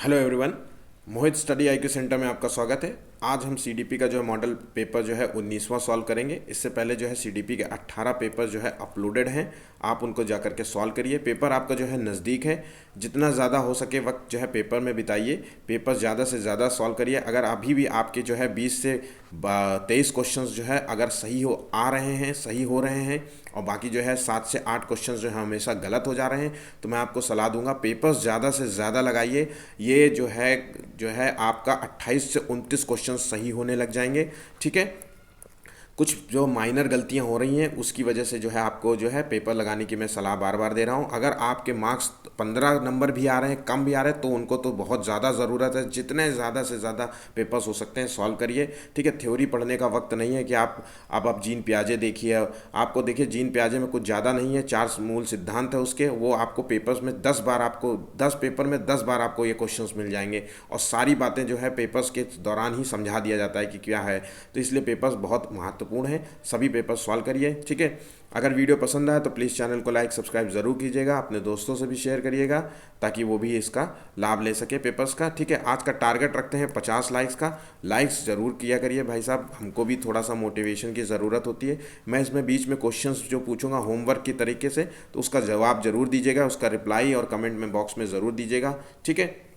Hello everyone. Mohit study IQ centre में आपका स्वागत है। आज हम सीडीपी का जो है मॉडल पेपर जो है 19वां सॉल्व करेंगे। इससे पहले जो है सीडीपी के 18 पेपर जो है अपलोडेड हैं, आप उनको जा कर के सॉल्व करिए। पेपर आपका जो है नज़दीक है, जितना ज़्यादा हो सके वक्त जो है पेपर में बिताइए। पेपर ज़्यादा से ज़्यादा सॉल्व करिए। अगर अभी भी आपके जो है 20 से 23 क्वेश्चंस जो है अगर सही हो रहे हैं और बाकी जो है 7 से 8 क्वेश्चंस जो है हमेशा गलत हो जा रहे हैं, तो मैं आपको सलाह दूंगा पेपर्स ज़्यादा से ज़्यादा लगाइए। ये जो है आपका 28 से 29 क्वेश्चन सही होने लग जाएंगे। ठीक है, कुछ जो माइनर गलतियां हो रही हैं उसकी वजह से जो है आपको जो है पेपर लगाने की मैं सलाह बार बार दे रहा हूं। अगर आपके मार्क्स 15 नंबर भी आ रहे हैं, कम भी आ रहे हैं, तो उनको तो बहुत ज़्यादा ज़रूरत है। जितने ज़्यादा से ज़्यादा पेपर्स हो सकते हैं सॉल्व करिए। ठीक है, थ्योरी पढ़ने का वक्त नहीं है कि आप जीन पियाजे देखिए। आपको देखिए जीन पियाजे में कुछ ज़्यादा नहीं है, 4 मूल सिद्धांत है उसके, वो आपको पेपर्स में 10 बार, आपको 10 पेपर में 10 बार आपको ये क्वेश्चंस मिल जाएंगे और सारी बातें जो है पेपर्स के दौरान ही समझा दिया जाता है कि क्या है। तो इसलिए पेपर्स बहुत महत्वपूर्ण है, सभी पेपर सॉल्व करिए। ठीक है, अगर वीडियो पसंद आए तो प्लीज़ चैनल को लाइक सब्सक्राइब ज़रूर कीजिएगा, अपने दोस्तों से भी शेयर करिएगा ताकि वो भी इसका लाभ ले सके पेपर्स का। ठीक है, आज का टारगेट रखते हैं 50 लाइक्स का। लाइक्स ज़रूर किया करिए भाई साहब, हमको भी थोड़ा सा मोटिवेशन की ज़रूरत होती है। मैं इसमें बीच में क्वेश्चंस जो पूछूंगा होमवर्क की तरीके से, तो उसका जवाब ज़रूर दीजिएगा, उसका रिप्लाई और कमेंट में बॉक्स में ज़रूर दीजिएगा। ठीक है,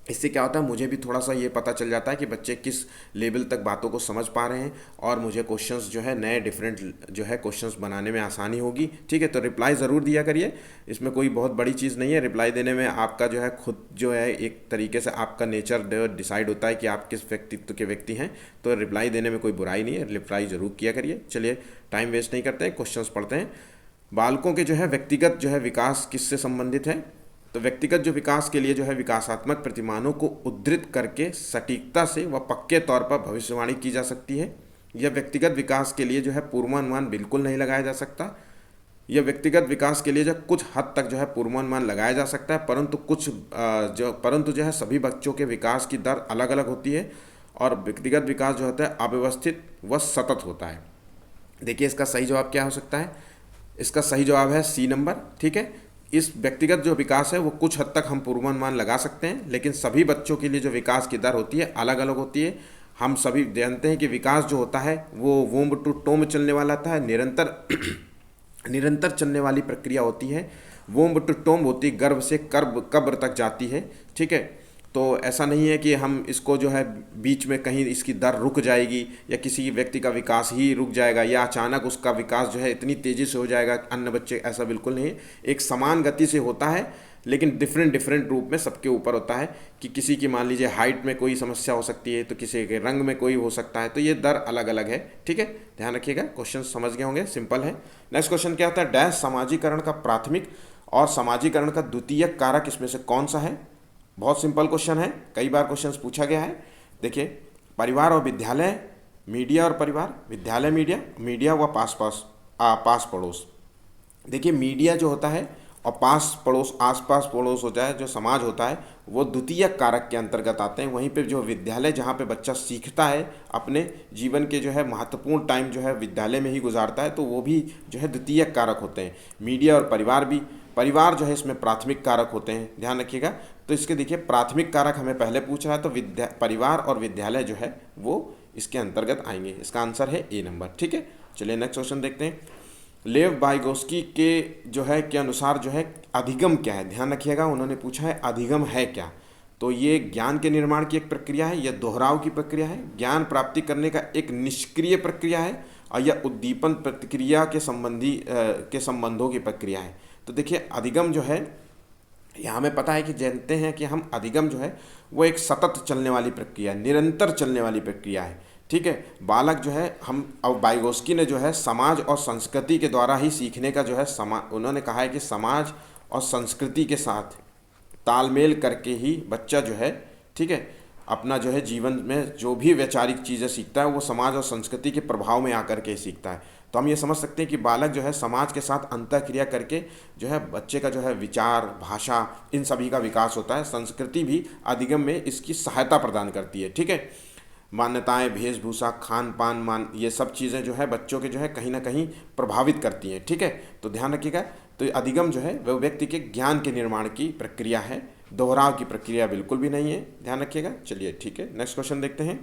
इससे क्या होता है, मुझे भी थोड़ा सा ये पता चल जाता है कि बच्चे किस लेवल तक बातों को समझ पा रहे हैं और मुझे क्वेश्चंस जो है नए डिफरेंट जो है क्वेश्चंस बनाने में आसानी होगी। ठीक है, तो रिप्लाई ज़रूर दिया करिए, इसमें कोई बहुत बड़ी चीज़ नहीं है। रिप्लाई देने में आपका जो है खुद जो है एक तरीके से आपका नेचर डिसाइड होता है कि आप किस व्यक्तित्व के व्यक्ति हैं, तो रिप्लाई देने में कोई बुराई नहीं है, रिप्लाई ज़रूर किया करिए। चलिए टाइम वेस्ट नहीं करते हैं, क्वेश्चंस पढ़ते हैं। बालकों के जो है व्यक्तिगत जो है विकास किससे संबंधित है? तो व्यक्तिगत जो विकास के लिए जो है विकासात्मक प्रतिमानों को उद्धृत करके सटीकता से व पक्के तौर पर भविष्यवाणी की जा सकती है। यह व्यक्तिगत विकास के लिए जो है पूर्वानुमान बिल्कुल नहीं लगाया जा सकता। यह व्यक्तिगत विकास के लिए जो कुछ हद तक जो है पूर्वानुमान लगाया जा सकता है, परंतु जो है सभी बच्चों के विकास की दर अलग अलग होती है और व्यक्तिगत विकास जो होता है अव्यवस्थित व सतत होता है। देखिए इसका सही जवाब क्या हो सकता है? इसका सही जवाब है सी नंबर। ठीक है, इस व्यक्तिगत जो विकास है वो कुछ हद तक हम पूर्वानुमान लगा सकते हैं, लेकिन सभी बच्चों के लिए जो विकास की दर होती है अलग अलग होती है। हम सभी जानते हैं कि विकास जो होता है वो वोम्ब टू टोम चलने वाला होता है, निरंतर निरंतर चलने वाली प्रक्रिया होती है। वोम्ब टू टोम होती है, गर्भ से कब्र तक जाती है। ठीक है, तो ऐसा नहीं है कि हम इसको जो है बीच में कहीं इसकी दर रुक जाएगी या किसी व्यक्ति का विकास ही रुक जाएगा या अचानक उसका विकास जो है इतनी तेज़ी से हो जाएगा अन्य बच्चे, ऐसा बिल्कुल नहीं है। एक समान गति से होता है लेकिन डिफरेंट डिफरेंट रूप में सबके ऊपर होता है कि किसी की मान लीजिए हाइट में कोई समस्या हो सकती है तो किसी के रंग में कोई हो सकता है, तो ये दर अलग अलग है। ठीक है, ध्यान रखिएगा। क्वेश्चन समझ गए होंगे, सिंपल है। नेक्स्ट क्वेश्चन क्या होता है? डैश समाजीकरण का प्राथमिक और समाजीकरण का द्वितीयक कारक इसमें से कौन सा है? बहुत सिंपल क्वेश्चन है, कई बार क्वेश्चन पूछा गया है। देखिए, परिवार और विद्यालय, मीडिया और परिवार, विद्यालय मीडिया, मीडिया व पास पड़ोस। देखिए मीडिया जो होता है और पास पड़ोस, आसपास पड़ोस होता है, जो समाज होता है वो द्वितीयक कारक के अंतर्गत आते हैं। वहीं पे जो विद्यालय, जहाँ पे बच्चा सीखता है, अपने जीवन के जो है महत्वपूर्ण टाइम जो है विद्यालय में ही गुजारता है, तो वो भी जो है द्वितीयक कारक होते हैं। मीडिया और परिवार भी, परिवार जो है इसमें प्राथमिक कारक होते हैं, ध्यान रखिएगा। तो इसके देखिए प्राथमिक कारक हमें पहले पूछ रहा है, तो परिवार और विद्यालय जो है वो इसके अंतर्गत आएंगे। इसका आंसर है ए नंबर। ठीक है, चलिए नेक्स्ट क्वेश्चन देखते हैं। लेव वाइगोस्की के जो है के अनुसार जो है अधिगम क्या है? ध्यान रखिएगा, उन्होंने पूछा है अधिगम है क्या। तो ये ज्ञान के निर्माण की एक प्रक्रिया है, यह दोहराव की प्रक्रिया है, ज्ञान प्राप्ति करने का एक निष्क्रिय प्रक्रिया है और यह उद्दीपन प्रतिक्रिया के संबंधों की प्रक्रिया है। तो देखिए अधिगम जो है, यहाँ हमें पता है कि जानते हैं कि हम अधिगम जो है वो एक सतत चलने वाली प्रक्रिया है, निरंतर चलने वाली प्रक्रिया है। ठीक है, बालक जो है, हम अब वाइगोस्की ने जो है समाज और संस्कृति के द्वारा ही सीखने का जो है उन्होंने कहा है कि समाज और संस्कृति के साथ तालमेल करके ही बच्चा जो है, ठीक है, अपना जो है जीवन में जो भी वैचारिक चीज़ें सीखता है वो समाज और संस्कृति के प्रभाव में आकर के सीखता है। तो हम ये समझ सकते हैं कि बालक जो है समाज के साथ अंतःक्रिया करके जो है बच्चे का जो है विचार, भाषा, इन सभी का विकास होता है। संस्कृति भी अधिगम में इसकी सहायता प्रदान करती है। ठीक है, मान्यताएं, वेशभूषा, खान पान, ये सब चीज़ें जो है बच्चों के जो है कहीं ना कहीं प्रभावित करती हैं। ठीक है, तो ध्यान रखिएगा। तो अधिगम जो है वह व्यक्ति के ज्ञान के निर्माण की प्रक्रिया है दोहराव की प्रक्रिया बिल्कुल भी नहीं है, ध्यान रखिएगा। चलिए ठीक है, नेक्स्ट क्वेश्चन देखते हैं।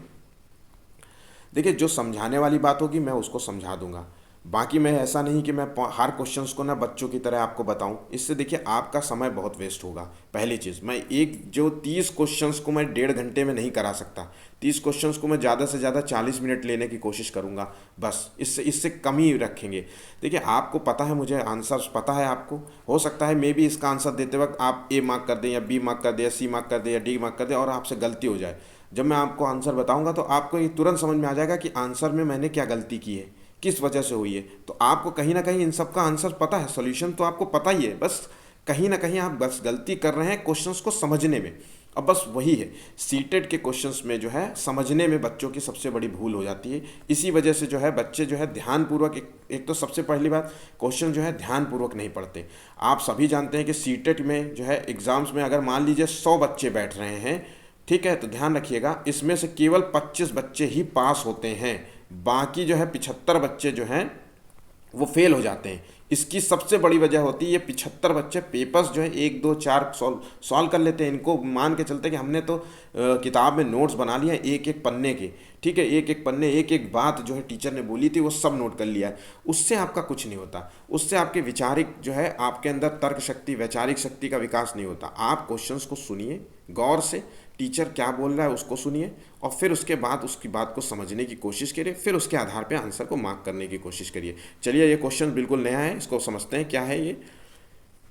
देखिए, जो समझाने वाली बात होगी मैं उसको समझा दूंगा, बाकी मैं ऐसा नहीं कि मैं हर क्वेश्चंस को ना बच्चों की तरह आपको बताऊं, इससे देखिए आपका समय बहुत वेस्ट होगा। पहली चीज़, मैं एक जो 30 क्वेश्चंस को मैं 1.5 घंटे में नहीं करा सकता, 30 क्वेश्चंस को मैं ज़्यादा से ज़्यादा 40 मिनट लेने की कोशिश करूंगा, बस इससे इससे कम ही रखेंगे। देखिए, आपको पता है, मुझे आंसर पता है, आपको हो सकता है मे भी इसका आंसर देते वक्त आप ए मार्क कर दें या बी मार्क कर दें या सी मार्क कर दें या डी मार्क कर दें और आपसे गलती हो जाए। जब मैं आपको आंसर बताऊंगा तो आपको ये तुरंत समझ में आ जाएगा कि आंसर में मैंने क्या गलती की है, किस वजह से हुई है। तो आपको कहीं ना कहीं इन सब का आंसर पता है, सॉल्यूशन तो आपको पता ही है, बस कहीं ना कहीं आप बस गलती कर रहे हैं क्वेश्चंस को समझने में। अब बस वही है, सीटेट के क्वेश्चंस में जो है समझने में बच्चों की सबसे बड़ी भूल हो जाती है। इसी वजह से जो है बच्चे जो है ध्यानपूर्वक, एक तो सबसे पहली बात, क्वेश्चन जो है ध्यानपूर्वक नहीं पढ़ते। आप सभी जानते हैं कि सीटेट में जो है एग्ज़ाम्स में अगर मान लीजिए 100 बच्चे बैठ रहे हैं, ठीक है, तो ध्यान रखिएगा इसमें से केवल 25 बच्चे ही पास होते हैं, बाकी जो है 75 बच्चे जो हैं वो फेल हो जाते हैं। इसकी सबसे बड़ी वजह होती है ये 75 बच्चे पेपर्स जो है 1 2 4 सॉल्व कर लेते हैं। इनको मान के चलते कि हमने तो किताब में नोट्स बना लिए एक एक पन्ने के, ठीक है, एक एक पन्ने, एक एक बात जो है टीचर ने बोली थी वो सब नोट कर लिया है। उससे आपका कुछ नहीं होता, उससे आपके विचारिक जो है आपके अंदर तर्क शक्ति, वैचारिक शक्ति का विकास नहीं होता। आप क्वेश्चंस को सुनिए गौर से, टीचर क्या बोल रहा है उसको सुनिए और फिर उसके बाद उसकी बात को समझने की कोशिश करिए, फिर उसके आधार पे आंसर को मार्क करने की कोशिश करिए। चलिए, ये क्वेश्चन बिल्कुल नया है, इसको समझते हैं क्या है ये।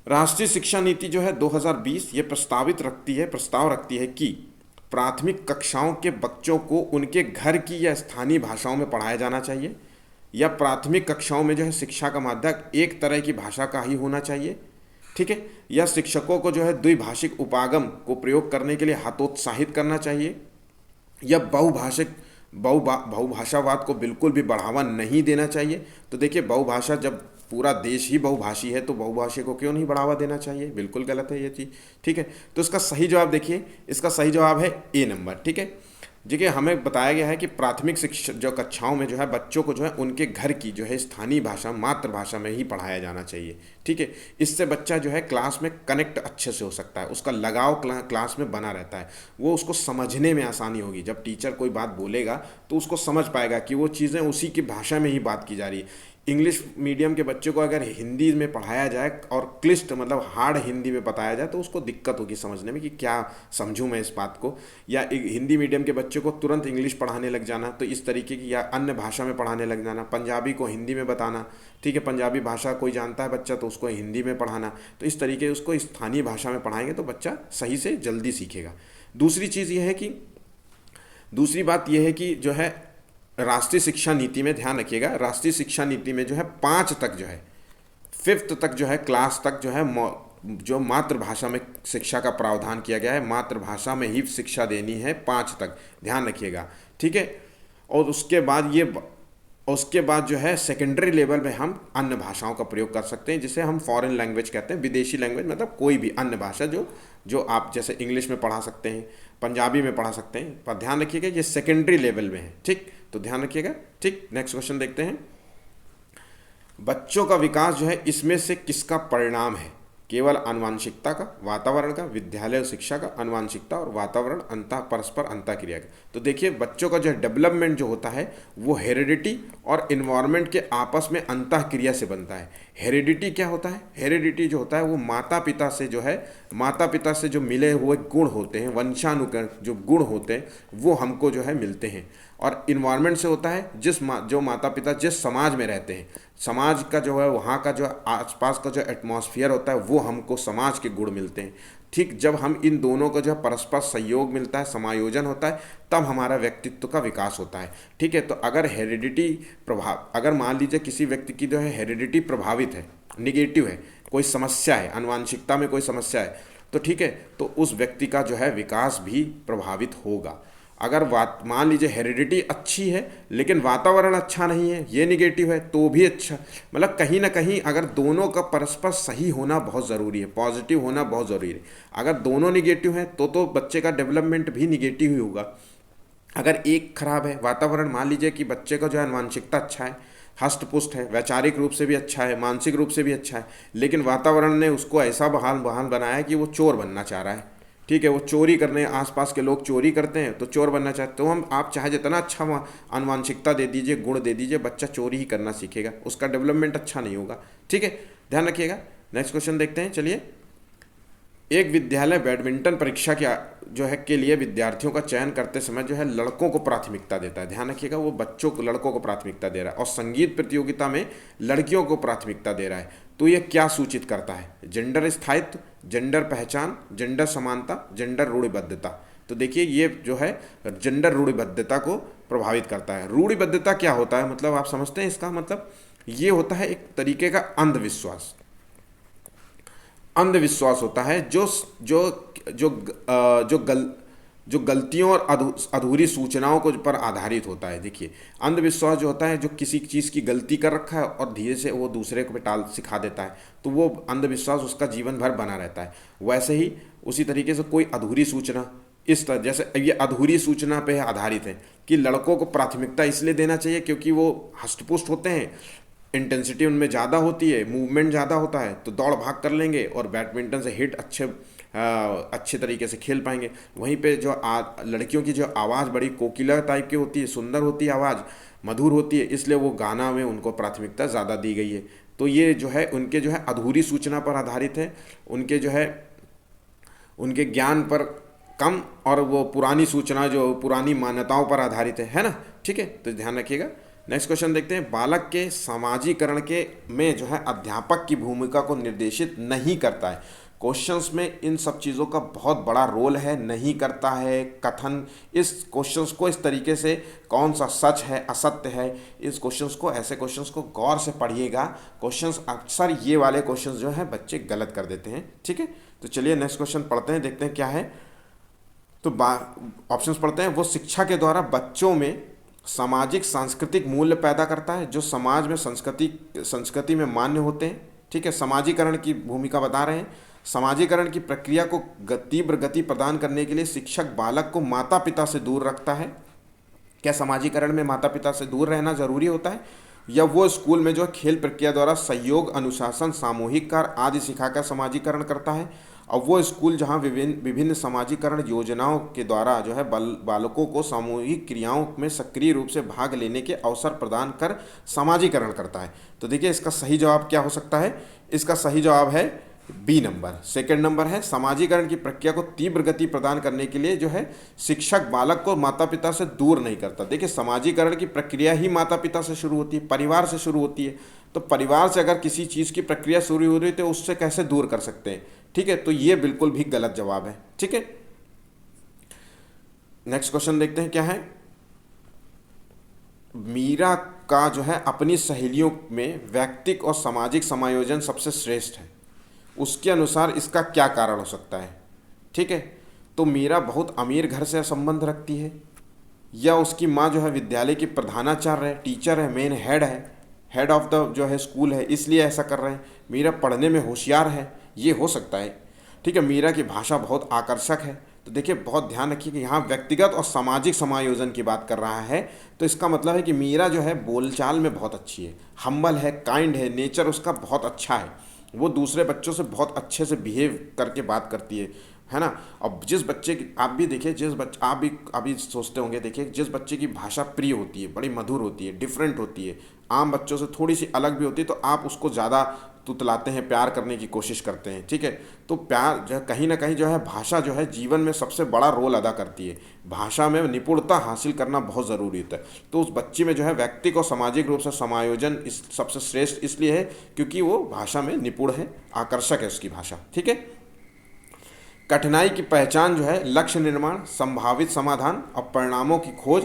राष्ट्रीय शिक्षा नीति जो है 2020 ये प्रस्ताव रखती है कि प्राथमिक कक्षाओं के बच्चों को उनके घर की या स्थानीय भाषाओं में पढ़ाया जाना चाहिए, या प्राथमिक कक्षाओं में जो है शिक्षा का माध्यम एक तरह की भाषा का ही होना चाहिए, ठीक है, या शिक्षकों को जो है द्विभाषिक उपागम को प्रयोग करने के लिए हतोत्साहित करना चाहिए, या बहुभाषावाद को बिल्कुल भी बढ़ावा नहीं देना चाहिए। तो देखिए, बहुभाषा, जब पूरा देश ही बहुभाषी है तो बहुभाषी को क्यों नहीं बढ़ावा देना चाहिए, बिल्कुल गलत है ये चीज़, ठीक है। तो इसका सही जवाब देखिए, इसका सही जवाब है ए नंबर, ठीक है। देखिए, हमें बताया गया है कि प्राथमिक शिक्षा जो कक्षाओं में जो है बच्चों को जो है उनके घर की जो है स्थानीय भाषा, मातृभाषा में ही पढ़ाया जाना चाहिए, ठीक है। इससे बच्चा जो है क्लास में कनेक्ट अच्छे से हो सकता है, उसका लगाव क्लास में बना रहता है, वो उसको समझने में आसानी होगी। जब टीचर कोई बात बोलेगा तो उसको समझ पाएगा कि वो चीज़ें उसी की भाषा में ही बात की जा रही है। इंग्लिश मीडियम के बच्चे को अगर हिंदी में पढ़ाया जाए और क्लिष्ट मतलब हार्ड हिंदी में बताया जाए तो उसको दिक्कत होगी समझने में कि क्या समझूं मैं इस बात को। या हिंदी मीडियम के बच्चे को तुरंत इंग्लिश पढ़ाने लग जाना, तो इस तरीके की, या अन्य भाषा में पढ़ाने लग जाना, पंजाबी को हिंदी में बताना, ठीक है, पंजाबी भाषा कोई जानता है बच्चा तो उसको हिंदी में पढ़ाना, तो इस तरीके उसको स्थानीय भाषा में पढ़ाएंगे तो बच्चा सही से जल्दी सीखेगा। दूसरी चीज़ ये है कि, दूसरी बात यह है कि जो है राष्ट्रीय शिक्षा नीति में ध्यान रखिएगा, राष्ट्रीय शिक्षा नीति में जो है 5 तक जो है, 5th तक जो है क्लास तक जो है जो मातृभाषा में शिक्षा का प्रावधान किया गया है, मातृभाषा में ही शिक्षा देनी है 5 तक, ध्यान रखिएगा, ठीक है। और उसके बाद जो है सेकेंडरी लेवल में हम अन्य भाषाओं का प्रयोग कर सकते हैं, जिसे हम फॉरेन लैंग्वेज कहते हैं, विदेशी लैंग्वेज, मतलब कोई भी अन्य भाषा जो आप जैसे इंग्लिश में पढ़ा सकते हैं, पंजाबी में पढ़ा सकते हैं, पर ध्यान रखिएगा ये सेकेंडरी लेवल में है, ठीक, तो ध्यान रखिएगा, ठीक। नेक्स्ट क्वेश्चन देखते हैं। बच्चों का विकास जो है इसमें से किसका परिणाम है? केवल आनुवांशिकता का, वातावरण का, विद्यालय शिक्षा का, आनुवांशिकता और वातावरण परस्पर अंतःक्रिया का। तो देखिए, बच्चों का जो डेवलपमेंट जो होता है वो हेरिडिटी और इन्वायरमेंट के आपस में अंतःक्रिया से बनता है। हेरिडिटी क्या होता है? हेरिडिटी जो होता है वो माता पिता से जो मिले हुए गुण होते हैं, वंशानुगण जो गुण होते हैं वो हमको जो है मिलते हैं। और इन्वायरमेंट से होता है जो माता पिता जिस समाज में रहते हैं, समाज का जो है वहाँ का जो आसपास का जो एटमॉस्फेयर होता है वो हमको समाज के गुण मिलते हैं, ठीक। जब हम इन दोनों का जो परस्पर सहयोग मिलता है, समायोजन होता है, तब हमारा व्यक्तित्व का विकास होता है, ठीक है। तो अगर हेरिडिटी अगर मान लीजिए किसी व्यक्ति की जो है हेरिडिटी प्रभावित है, निगेटिव है, कोई समस्या है, आनुवांशिकता में कोई समस्या है, तो ठीक है, तो उस व्यक्ति का जो है विकास भी प्रभावित होगा। अगर मान लीजिए हेरिडिटी अच्छी है लेकिन वातावरण अच्छा नहीं है, ये निगेटिव है, तो भी अच्छा, मतलब कहीं ना कहीं अगर दोनों का परस्पर सही होना बहुत ज़रूरी है, पॉजिटिव होना बहुत ज़रूरी है। अगर दोनों निगेटिव हैं तो बच्चे का डेवलपमेंट भी निगेटिव ही होगा। अगर एक खराब है वातावरण, मान लीजिए कि बच्चे का जो है मानसिकता अच्छा है, हष्ट पुष्ट है, वैचारिक रूप से भी अच्छा है, मानसिक रूप से भी अच्छा है, लेकिन वातावरण ने उसको ऐसा बहाल बनाया कि वो चोर बनना चाह रहा है, ठीक है, वो चोरी करने, आसपास के लोग चोरी करते हैं तो चोर बनना चाहते, तो हम आप चाहे जितना अच्छा आनुवांशिकता दे दीजिए, गुण दे दीजिए, बच्चा चोरी ही करना सीखेगा, उसका डेवलपमेंट अच्छा नहीं होगा। ठीक है, ध्यान रखिएगा। नेक्स्ट क्वेश्चन देखते हैं, चलिए। एक विद्यालय बैडमिंटन परीक्षा के जो है के लिए विद्यार्थियों का चयन करते समय जो है लड़कों को प्राथमिकता देता है। ध्यान रखिएगा, वो बच्चों को, लड़कों को प्राथमिकता दे रहा है, और संगीत प्रतियोगिता में लड़कियों को प्राथमिकता दे रहा है। तो ये क्या सूचित करता है? जेंडर स्थायित्व, जेंडर पहचान, जेंडर समानता, जेंडर रूढ़िबद्धता। तो देखिए ये जो है जेंडर रूढ़िबद्धता को प्रभावित करता है। रूढ़िबद्धता क्या होता है, मतलब आप समझते हैं इसका मतलब? ये होता है एक तरीके का अंधविश्वास। अंधविश्वास होता है जो जो जो जो गल जो गलतियों और अधूरी सूचनाओं को पर आधारित होता है। देखिए, अंधविश्वास जो होता है, जो किसी चीज़ की गलती कर रखा है और धीरे से वो दूसरे को टाल सिखा देता है, तो वो अंधविश्वास उसका जीवन भर बना रहता है। वैसे ही उसी तरीके से कोई अधूरी सूचना, इस तरह जैसे ये अधूरी सूचना पे आधारित है कि लड़कों को प्राथमिकता इसलिए देना चाहिए क्योंकि वो हष्टपुष्ट होते हैं, इंटेंसिटी उनमें ज़्यादा होती है, मूवमेंट ज़्यादा होता है, तो दौड़ भाग कर लेंगे और बैडमिंटन से हिट अच्छे तरीके से खेल पाएंगे। वहीं पे जो लड़कियों की जो आवाज़ बड़ी कोकिला टाइप की होती है, सुंदर होती है आवाज़, मधुर होती है, इसलिए वो गाना में उनको प्राथमिकता ज़्यादा दी गई है। तो ये जो है उनके जो है अधूरी सूचना पर आधारित है, उनके जो है उनके ज्ञान पर कम, और वो पुरानी सूचना जो पुरानी मान्यताओं पर आधारित है ना। ठीक है, तो ध्यान रखिएगा। नेक्स्ट क्वेश्चन देखते हैं। बालक के सामाजिकरण के में जो है अध्यापक की भूमिका को निर्देशित नहीं करता है। क्वेश्चंस में इन सब चीज़ों का बहुत बड़ा रोल है, नहीं करता है कथन। इस क्वेश्चंस को इस तरीके से, कौन सा सच है असत्य है, इस क्वेश्चंस को, ऐसे क्वेश्चंस को गौर से पढ़िएगा। क्वेश्चंस अक्सर ये वाले क्वेश्चंस जो हैं बच्चे गलत कर देते हैं। ठीक है, तो चलिए नेक्स्ट क्वेश्चन पढ़ते हैं, देखते हैं क्या है। तो ऑप्शंस पढ़ते हैं। वो शिक्षा के द्वारा बच्चों में सामाजिक सांस्कृतिक मूल्य पैदा करता है जो समाज में संस्कृति में मान्य होते हैं। ठीक है, समाजीकरण की भूमिका बता रहे हैं। समाजीकरण की प्रक्रिया को तीव्र गति प्रदान करने के लिए शिक्षक बालक को माता पिता से दूर रखता है। क्या समाजीकरण में माता पिता से दूर रहना जरूरी होता है? या वो स्कूल में जो खेल प्रक्रिया द्वारा सहयोग, अनुशासन, सामूहिक कार्य आदि सिखाकर समाजीकरण करता है? और वो स्कूल जहाँ विभिन्न समाजीकरण योजनाओं के द्वारा जो है बालकों को सामूहिक क्रियाओं में सक्रिय रूप से भाग लेने के अवसर प्रदान कर समाजीकरण करता है। तो देखिए इसका सही जवाब क्या हो सकता है? इसका सही जवाब है बी नंबर। सेकंड नंबर है, समाजीकरण की प्रक्रिया को तीव्र गति प्रदान करने के लिए जो है शिक्षक बालक को माता पिता से दूर नहीं करता। देखिए समाजीकरण की प्रक्रिया ही माता पिता से शुरू होती है, परिवार से शुरू होती है। तो परिवार से अगर किसी चीज़ की प्रक्रिया शुरू हो रही है तो उससे कैसे दूर कर सकते हैं? ठीक है, तो ये बिल्कुल भी गलत जवाब है। ठीक है, नेक्स्ट क्वेश्चन देखते हैं क्या है। मीरा का जो है अपनी सहेलियों में व्यक्तिक और सामाजिक समायोजन सबसे श्रेष्ठ है, उसके अनुसार इसका क्या कारण हो सकता है? ठीक है, तो मीरा बहुत अमीर घर से संबंध रखती है, या उसकी माँ जो है विद्यालय की प्रधानाचार्य है, टीचर है, मेन हेड है, हेड ऑफ द जो है स्कूल है, इसलिए ऐसा कर रहे हैं। मीरा पढ़ने में होशियार है, ये हो सकता है। ठीक है, मीरा की भाषा बहुत आकर्षक है। तो देखिए बहुत ध्यान रखिए कि यहाँ व्यक्तिगत और सामाजिक समायोजन की बात कर रहा है, तो इसका मतलब है कि मीरा जो है बोलचाल में बहुत अच्छी है, हम्बल है, काइंड है, नेचर उसका बहुत अच्छा है, वो दूसरे बच्चों से बहुत अच्छे से बिहेव करके बात करती है ना। अब जिस बच्चे की, आप भी देखिए, आप भी अभी सोचते होंगे, देखिए जिस बच्चे की भाषा प्रिय होती है, बड़ी मधुर होती है, डिफरेंट होती है, आम बच्चों से थोड़ी सी अलग भी होती है, तो आप उसको ज़्यादा तुतलाते हैं, प्यार करने की कोशिश करते हैं। ठीक है, तो प्यार जो है कहीं ना कहीं जो है भाषा जो है जीवन में सबसे बड़ा रोल अदा करती है। भाषा में निपुणता हासिल करना बहुत ज़रूरी होता है। तो उस बच्ची में जो है व्यक्तिक और सामाजिक रूप से समायोजन इस सबसे श्रेष्ठ इसलिए है क्योंकि वो भाषा में निपुण है, आकर्षक है उसकी भाषा। ठीक है, कठिनाई की पहचान जो है लक्ष्य निर्माण, संभावित समाधान और परिणामों की खोज,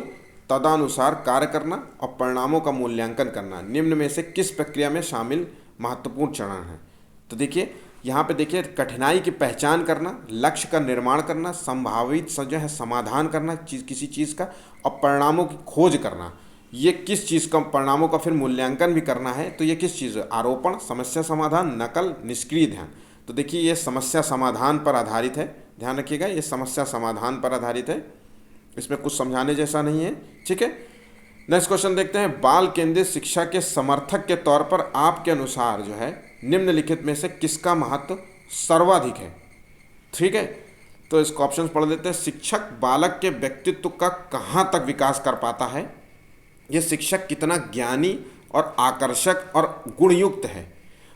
तदनुसार कार्य करना और परिणामों का मूल्यांकन करना निम्न में से किस प्रक्रिया में शामिल महत्वपूर्ण चरण है? तो देखिए यहाँ पे देखिए, कठिनाई की पहचान करना, लक्ष्य का निर्माण करना, संभावित जो है समाधान करना किसी चीज़ का, और परिणामों की खोज करना। ये किस चीज़ का, परिणामों का फिर मूल्यांकन भी करना है, तो ये किस चीज़ है? आरोपण, समस्या समाधान, नकल, निष्क्रिय ध्यान। तो देखिए ये समस्या समाधान पर आधारित है, ध्यान रखिएगा, ये समस्या समाधान पर आधारित है, इसमें कुछ समझाने जैसा नहीं है। ठीक है, नेक्स्ट क्वेश्चन देखते हैं। बाल केंद्रित शिक्षा के समर्थक के तौर पर आपके अनुसार जो है निम्नलिखित में से किसका महत्व सर्वाधिक है? ठीक है, तो इसको ऑप्शन पढ़ देते हैं। शिक्षक बालक के व्यक्तित्व का कहाँ तक विकास कर पाता है, यह शिक्षक कितना ज्ञानी और आकर्षक और गुणयुक्त है,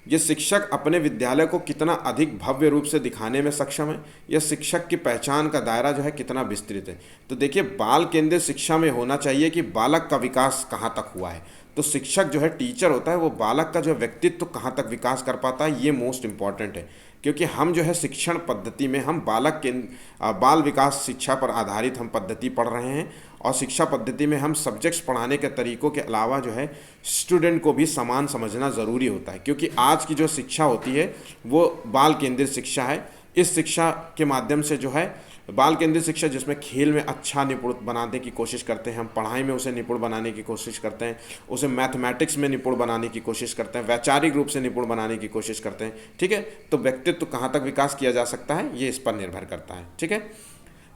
यह शिक्षक अपने विद्यालय को कितना अधिक भव्य रूप से दिखाने में सक्षम है, यह शिक्षक की पहचान का दायरा जो है कितना विस्तृत है। तो देखिए, बाल केंद्रित शिक्षा में होना चाहिए कि बालक का विकास कहाँ तक हुआ है। तो शिक्षक जो है, टीचर होता है, वो बालक का जो व्यक्तित्व कहाँ तक विकास कर पाता है, ये मोस्ट इम्पॉर्टेंट है। क्योंकि हम जो है शिक्षण पद्धति में हम बाल विकास शिक्षा पर आधारित हम पद्धति पढ़ रहे हैं, और शिक्षा पद्धति में हम सब्जेक्ट्स पढ़ाने के तरीकों के अलावा जो है स्टूडेंट को भी समान समझना ज़रूरी होता है। क्योंकि आज की जो शिक्षा होती है वो बाल केंद्रित शिक्षा है। इस शिक्षा के माध्यम से जो है बाल केंद्रित शिक्षा, जिसमें खेल में अच्छा निपुण बनाने की कोशिश करते हैं, हम पढ़ाई में उसे निपुण बनाने की कोशिश करते हैं, उसे मैथमेटिक्स में निपुण बनाने की कोशिश करते हैं, वैचारिक रूप से निपुण बनाने की कोशिश करते हैं। ठीक है, तो व्यक्तित्व कहाँ तक विकास किया जा सकता है, ये इस पर निर्भर करता है। ठीक है,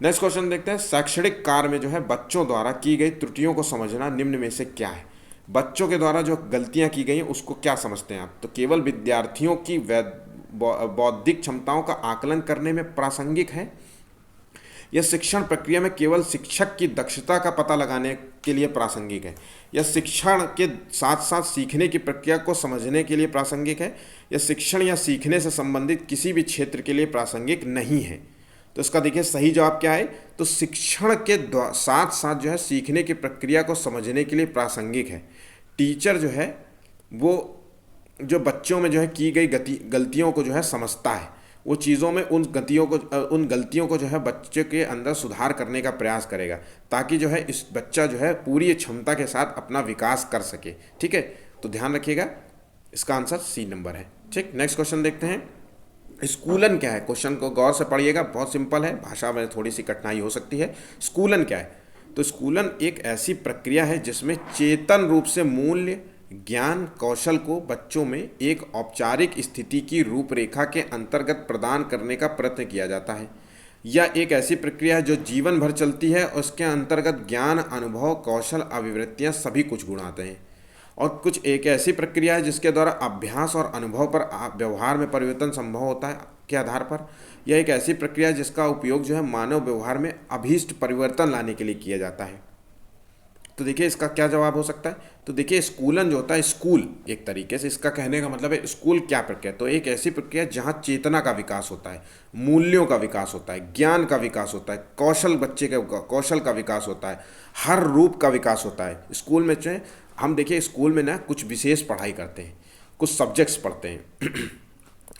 नेक्स्ट क्वेश्चन देखते हैं। शैक्षणिक कार्य में जो है बच्चों द्वारा की गई त्रुटियों को समझना निम्न में से क्या है। बच्चों के द्वारा जो गलतियाँ की गई हैं उसको क्या समझते हैं आप। तो केवल विद्यार्थियों की बौद्धिक क्षमताओं का आकलन करने में प्रासंगिक है, यह शिक्षण प्रक्रिया में केवल शिक्षक की दक्षता का पता लगाने के लिए प्रासंगिक है, यह शिक्षण के साथ साथ सीखने की प्रक्रिया को समझने के लिए प्रासंगिक है, यह शिक्षण या सीखने से संबंधित किसी भी क्षेत्र के लिए प्रासंगिक नहीं है। तो इसका देखिए सही जवाब क्या है। तो शिक्षण के साथ साथ जो है सीखने की प्रक्रिया को समझने के लिए प्रासंगिक है। टीचर जो है वो जो बच्चों में जो है की गई गलतियों को जो है समझता है, वो चीज़ों में उन गलतियों को जो है बच्चे के अंदर सुधार करने का प्रयास करेगा, ताकि जो है इस बच्चा जो है पूरी क्षमता के साथ अपना विकास कर सके। ठीक है, तो ध्यान रखिएगा, इसका आंसर सी नंबर है। ठीक, नेक्स्ट क्वेश्चन देखते हैं। स्कूलन क्या है। क्वेश्चन को गौर से पढ़िएगा, बहुत सिंपल है, भाषा में थोड़ी सी कठिनाई हो सकती है। स्कूलन क्या है। तो स्कूलन एक ऐसी प्रक्रिया है जिसमें चेतन रूप से मूल्य, ज्ञान, कौशल को बच्चों में एक औपचारिक स्थिति की रूपरेखा के अंतर्गत प्रदान करने का प्रयत्न किया जाता है। यह एक ऐसी प्रक्रिया है जो जीवन भर चलती है और उसके अंतर्गत ज्ञान, अनुभव, कौशल, अभिवृत्तियाँ सभी कुछ गुण आते हैं। और कुछ एक ऐसी प्रक्रिया है जिसके द्वारा अभ्यास और अनुभव पर व्यवहार में परिवर्तन संभव होता है के आधार पर। यह एक ऐसी प्रक्रिया है जिसका उपयोग जो है मानव व्यवहार में अभीष्ट परिवर्तन लाने के लिए किया जाता है। तो देखिए इसका क्या जवाब हो सकता है। तो देखिए स्कूलन जो होता है, स्कूल एक तरीके से इसका कहने का मतलब है स्कूल क्या प्रक्रिया। तो एक ऐसी प्रक्रिया जहाँ चेतना का विकास होता है, मूल्यों का विकास होता है, ज्ञान का विकास होता है, कौशल, बच्चे के कौशल का विकास होता है, हर रूप का विकास होता है। स्कूल में चाहे हम देखिए स्कूल में ना कुछ विशेष पढ़ाई करते हैं, कुछ सब्जेक्ट्स पढ़ते हैं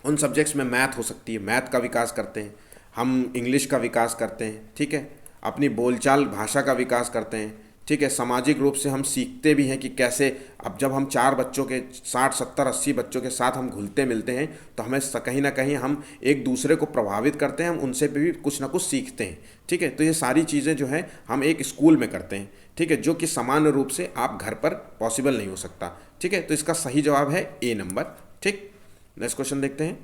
उन सब्जेक्ट्स में मैथ हो सकती है, मैथ का विकास करते हैं हम, इंग्लिश का विकास करते हैं, ठीक है, अपनी बोलचाल भाषा का विकास करते हैं, ठीक है, सामाजिक रूप से हम सीखते भी हैं कि कैसे, अब जब हम 4 बच्चों के 60 70 80 बच्चों के साथ हम घुलते मिलते हैं तो हमें कहीं ना कहीं हम एक दूसरे को प्रभावित करते हैं, हम उनसे भी कुछ ना कुछ सीखते हैं। ठीक है, तो ये सारी चीज़ें जो हैं हम एक स्कूल में करते हैं, ठीक है, जो कि सामान्य रूप से आप घर पर पॉसिबल नहीं हो सकता। ठीक है, तो इसका सही जवाब है ए नंबर। ठीक, नेक्स्ट क्वेश्चन देखते हैं।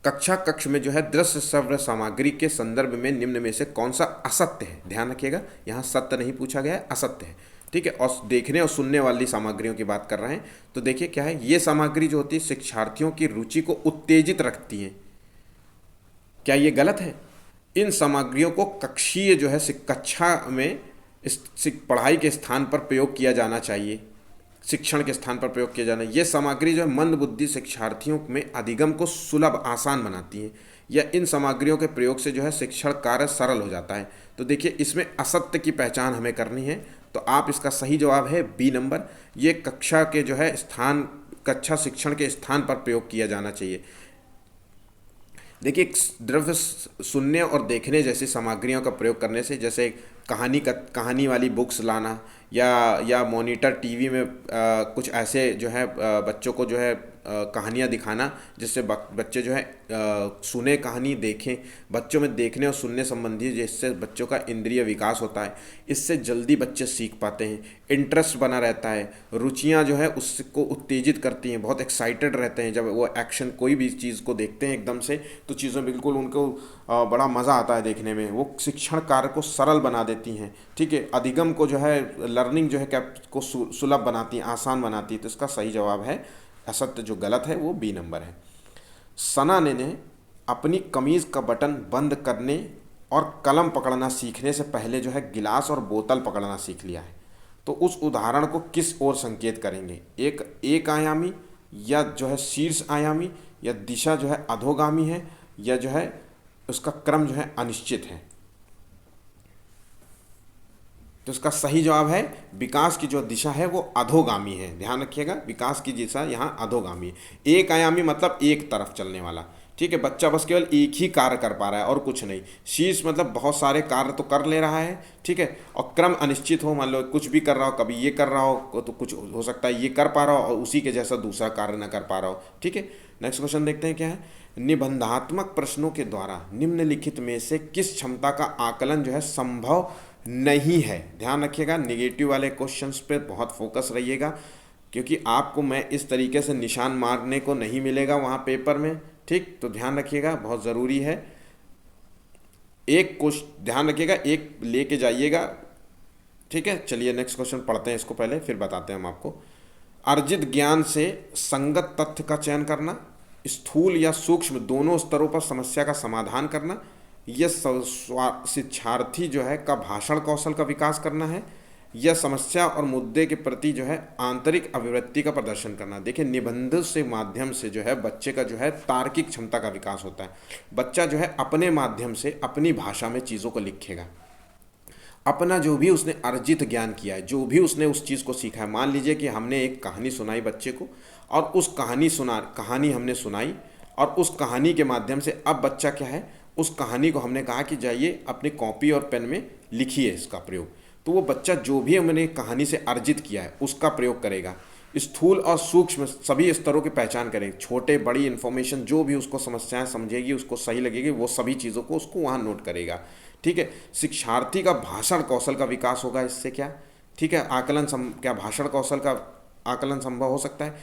कक्ष में जो है दृश्य श्रव्य सामग्री के संदर्भ में निम्न में से कौन सा असत्य है। ध्यान रखिएगा, यहाँ सत्य नहीं पूछा गया है, असत्य है। ठीक है, और देखने और सुनने वाली सामग्रियों की बात कर रहे हैं। तो देखिए क्या है, ये सामग्री जो होती है शिक्षार्थियों की रुचि को उत्तेजित रखती है। क्या ये गलत है। इन सामग्रियों को कक्षीय जो है कक्षा में इस पढ़ाई के स्थान पर प्रयोग किया जाना चाहिए, शिक्षण के स्थान पर प्रयोग किया जाना। ये सामग्री जो है मंदबुद्धि शिक्षार्थियों में अधिगम को सुलभ आसान बनाती है, या इन सामग्रियों के प्रयोग से जो है शिक्षण कार्य सरल हो जाता है। तो देखिए इसमें असत्य की पहचान हमें करनी है, तो आप इसका सही जवाब है बी नंबर। ये कक्षा के जो है स्थान, कक्षा शिक्षण के स्थान पर प्रयोग किया जाना चाहिए। देखिए द्रव्य सुनने और देखने जैसी सामग्रियों का प्रयोग करने से, जैसे कहानी वाली बुक्स लाना या मॉनिटर टीवी में कुछ ऐसे जो है बच्चों को जो है कहानियाँ दिखाना जिससे बच्चे जो है सुने कहानी, देखें। बच्चों में देखने और सुनने संबंधी जिससे बच्चों का इंद्रिय विकास होता है, इससे जल्दी बच्चे सीख पाते हैं, इंटरेस्ट बना रहता है, रुचियाँ जो है उसको उत्तेजित करती हैं, बहुत एक्साइटेड रहते हैं जब वो एक्शन कोई भी चीज़ को देखते हैं एकदम से, तो चीज़ें बिल्कुल उनको बड़ा मज़ा आता है देखने में, वो शिक्षण कार्य को सरल बना देती हैं। ठीक है, अधिगम को जो है लर्निंग जो है को सुलभ बनाती हैं, आसान बनाती है। तो इसका सही जवाब है असत्य, जो गलत है वो बी नंबर है। सना ने अपनी कमीज़ का बटन बंद करने और कलम पकड़ना सीखने से पहले जो है गिलास और बोतल पकड़ना सीख लिया है। तो उस उदाहरण को किस ओर संकेत करेंगे? एक आयामी, या जो है शीर्ष आयामी, या दिशा जो है अधोगामी है, या जो है उसका क्रम जो है अनिश्चित है। तो इसका सही जवाब है विकास की जो दिशा है वो अधोगामी है। ध्यान रखिएगा, विकास की दिशा यहाँ अधोगामी है। एक आयामी मतलब एक तरफ चलने वाला, ठीक है। बच्चा बस केवल एक ही कार्य कर पा रहा है और कुछ नहीं। शीर्ष मतलब बहुत सारे कार्य तो कर ले रहा है, ठीक है। और क्रम अनिश्चित हो, मान लो कुछ भी कर रहा हो, कभी ये कर रहा हो तो कुछ हो सकता है ये कर पा रहा हो और उसी के जैसा दूसरा कार्य न कर पा रहा हो, ठीक है। नेक्स्ट क्वेश्चन देखते हैं क्या है। निबंधात्मक प्रश्नों के द्वारा निम्नलिखित में से किस क्षमता का आकलन जो है संभव नहीं है? ध्यान रखिएगा, नेगेटिव वाले क्वेश्चंस पे बहुत फोकस रहिएगा, क्योंकि आपको मैं इस तरीके से निशान मारने को नहीं मिलेगा वहाँ पेपर में, ठीक। तो ध्यान रखिएगा, बहुत ज़रूरी है। एक क्वेश्चन ध्यान रखिएगा, एक लेके जाइएगा, ठीक है। चलिए नेक्स्ट क्वेश्चन पढ़ते हैं, इसको पहले फिर बताते हैं हम आपको। अर्जित ज्ञान से संगत तथ्य का चयन करना, स्थूल या सूक्ष्म दोनों स्तरों पर समस्या का समाधान करना, यह शिक्षार्थी जो है का भाषण कौशल का विकास करना है, या समस्या और मुद्दे के प्रति जो है आंतरिक अभिव्यक्ति का प्रदर्शन करना। देखिए, निबंध से माध्यम से जो है बच्चे का जो है तार्किक क्षमता का विकास होता है। बच्चा जो है अपने माध्यम से अपनी भाषा में चीज़ों को लिखेगा। अपना जो भी उसने अर्जित ज्ञान किया है, जो भी उसने उस चीज़ को सीखा है, मान लीजिए कि हमने एक कहानी सुनाई बच्चे को और उस कहानी हमने सुनाई और उस कहानी के माध्यम से अब बच्चा क्या है, उस कहानी को हमने कहा कि जाइए अपनी कॉपी और पेन में लिखिए इसका प्रयोग। तो वो बच्चा जो भी हमने कहानी से अर्जित किया है उसका प्रयोग करेगा। स्थूल और सूक्ष्म सभी स्तरों की पहचान करें, छोटे बड़ी इन्फॉर्मेशन जो भी उसको समस्याएं समझेगी, उसको सही लगेगी, वो सभी चीज़ों को उसको वहाँ नोट करेगा, ठीक है। शिक्षार्थी का भाषण कौशल का विकास होगा इससे, क्या, ठीक है। क्या भाषण कौशल का आकलन संभव हो सकता है?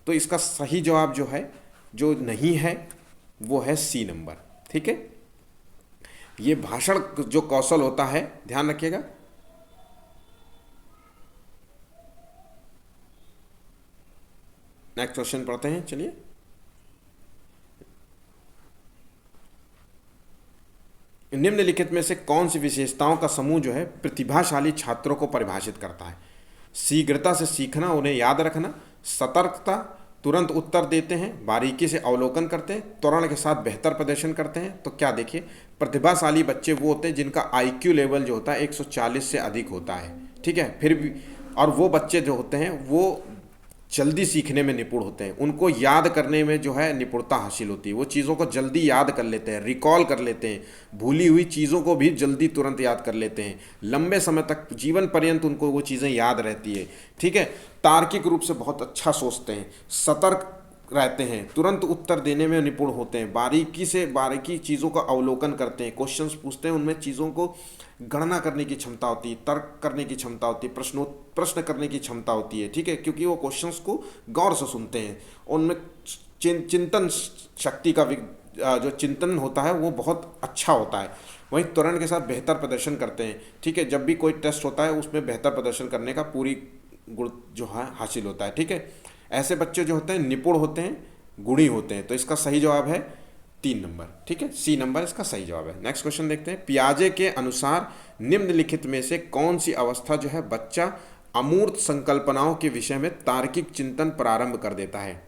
तो इसका सही जवाब जो है, जो नहीं है, वो है सी नंबर, ठीक है। ये भाषण जो कौशल होता है, ध्यान रखिएगा। नेक्स्ट क्वेश्चन पढ़ते हैं, चलिए। निम्नलिखित में से कौन सी विशेषताओं का समूह जो है प्रतिभाशाली छात्रों को परिभाषित करता है? शीघ्रता से सीखना, उन्हें याद रखना, सतर्कता, तुरंत उत्तर देते हैं, बारीकी से अवलोकन करते हैं, त्वरण के साथ बेहतर प्रदर्शन करते हैं। तो क्या देखिए, प्रतिभाशाली बच्चे वो होते हैं जिनका IQ लेवल जो होता है 140 से अधिक होता है, ठीक है। फिर भी और वो बच्चे जो होते हैं वो जल्दी सीखने में निपुण होते हैं, उनको याद करने में जो है निपुणता हासिल होती है, वो चीज़ों को जल्दी याद कर लेते हैं, रिकॉल कर लेते हैं, भूली हुई चीज़ों को भी जल्दी तुरंत याद कर लेते हैं, लंबे समय तक जीवन पर्यंत उनको वो चीज़ें याद रहती है, ठीक है। तार्किक रूप से बहुत अच्छा सोचते हैं, सतर्क रहते हैं, तुरंत उत्तर देने में निपुण होते हैं, बारीकी चीज़ों का अवलोकन करते हैं, क्वेश्चंस पूछते हैं, उनमें चीज़ों को गणना करने की क्षमता होती है, तर्क करने की क्षमता होती है, प्रश्न करने की क्षमता होती है, ठीक है, क्योंकि वो क्वेश्चंस को गौर से सुनते हैं। उनमें चिंतन शक्ति का जो चिंतन होता है वो बहुत अच्छा होता है। वहीं त्वरण के साथ बेहतर प्रदर्शन करते हैं, ठीक है। जब भी कोई टेस्ट होता है उसमें बेहतर प्रदर्शन करने का पूरी गुण जो है हासिल होता है, ठीक है। ऐसे बच्चे जो होते हैं निपुण होते हैं, गुणी होते हैं। तो इसका सही जवाब है 3 नंबर, ठीक है, सी नंबर इसका सही जवाब है। नेक्स्ट क्वेश्चन देखते हैं। पियाजे के अनुसार निम्नलिखित में से कौन सी अवस्था जो है बच्चा अमूर्त संकल्पनाओं के विषय में तार्किक चिंतन प्रारंभ कर देता है?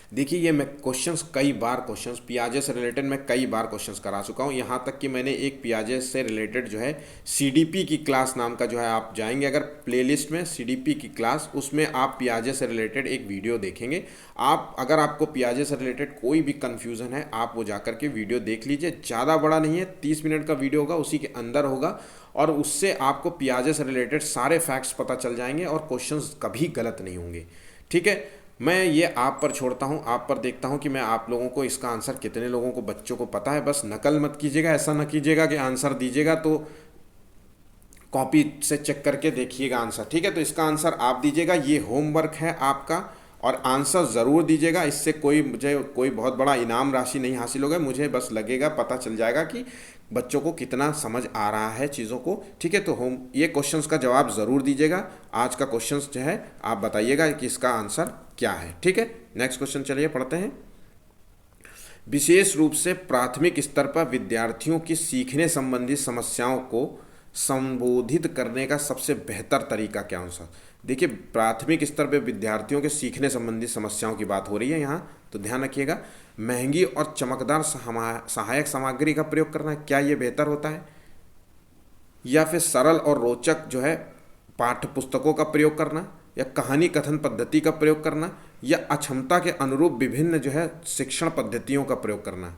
देखिए, ये मैं क्वेश्चंस पियाजे से रिलेटेड मैं कई बार क्वेश्चंस करा चुका हूँ। यहाँ तक कि मैंने एक पियाजे से रिलेटेड जो है CDP की क्लास नाम का जो है, आप जाएंगे अगर प्लेलिस्ट में CDP की क्लास, उसमें आप पियाजे से रिलेटेड एक वीडियो देखेंगे। अगर आपको पियाजे से रिलेटेड कोई भी कन्फ्यूज़न है, आप वो जा कर के वीडियो देख लीजिए। ज़्यादा बड़ा नहीं है, 30 मिनट का वीडियो होगा, उसी के अंदर होगा और उससे आपको पियाजे से रिलेटेड सारे फैक्ट्स पता चल जाएंगे और क्वेश्चंस कभी गलत नहीं होंगे, ठीक है। मैं ये आप पर छोड़ता हूँ, आप पर देखता हूँ कि मैं आप लोगों को इसका आंसर कितने लोगों को बच्चों को पता है। बस नकल मत कीजिएगा, ऐसा न कीजिएगा कि आंसर दीजिएगा तो कॉपी से चेक करके देखिएगा आंसर, ठीक है। तो इसका आंसर आप दीजिएगा, ये होमवर्क है आपका और आंसर ज़रूर दीजिएगा। इससे मुझे कोई बहुत बड़ा इनाम राशि नहीं हासिल होगा, मुझे बस लगेगा, पता चल जाएगा कि बच्चों को कितना समझ आ रहा है चीज़ों को, ठीक है। तो ये क्वेश्चंस का जवाब ज़रूर दीजिएगा। आज का क्वेश्चंस जो है आप बताइएगा कि इसका आंसर क्या है, ठीक है। नेक्स्ट क्वेश्चन चलिए पढ़ते हैं। विशेष रूप से प्राथमिक स्तर पर विद्यार्थियों की सीखने संबंधी समस्याओं को संबोधित करने का सबसे बेहतर तरीका क्या हो सकता। देखिए, प्राथमिक स्तर पर विद्यार्थियों के सीखने संबंधी समस्याओं की बात हो रही है यहाँ, तो ध्यान रखिएगा। महंगी और चमकदार सहायक सामग्री का प्रयोग करना, क्या ये बेहतर होता है, या फिर सरल और रोचक जो है पाठ्य पुस्तकों का प्रयोग करना, या कहानी कथन पद्धति का प्रयोग करना, या अक्षमता के अनुरूप विभिन्न जो है शिक्षण पद्धतियों का प्रयोग करना,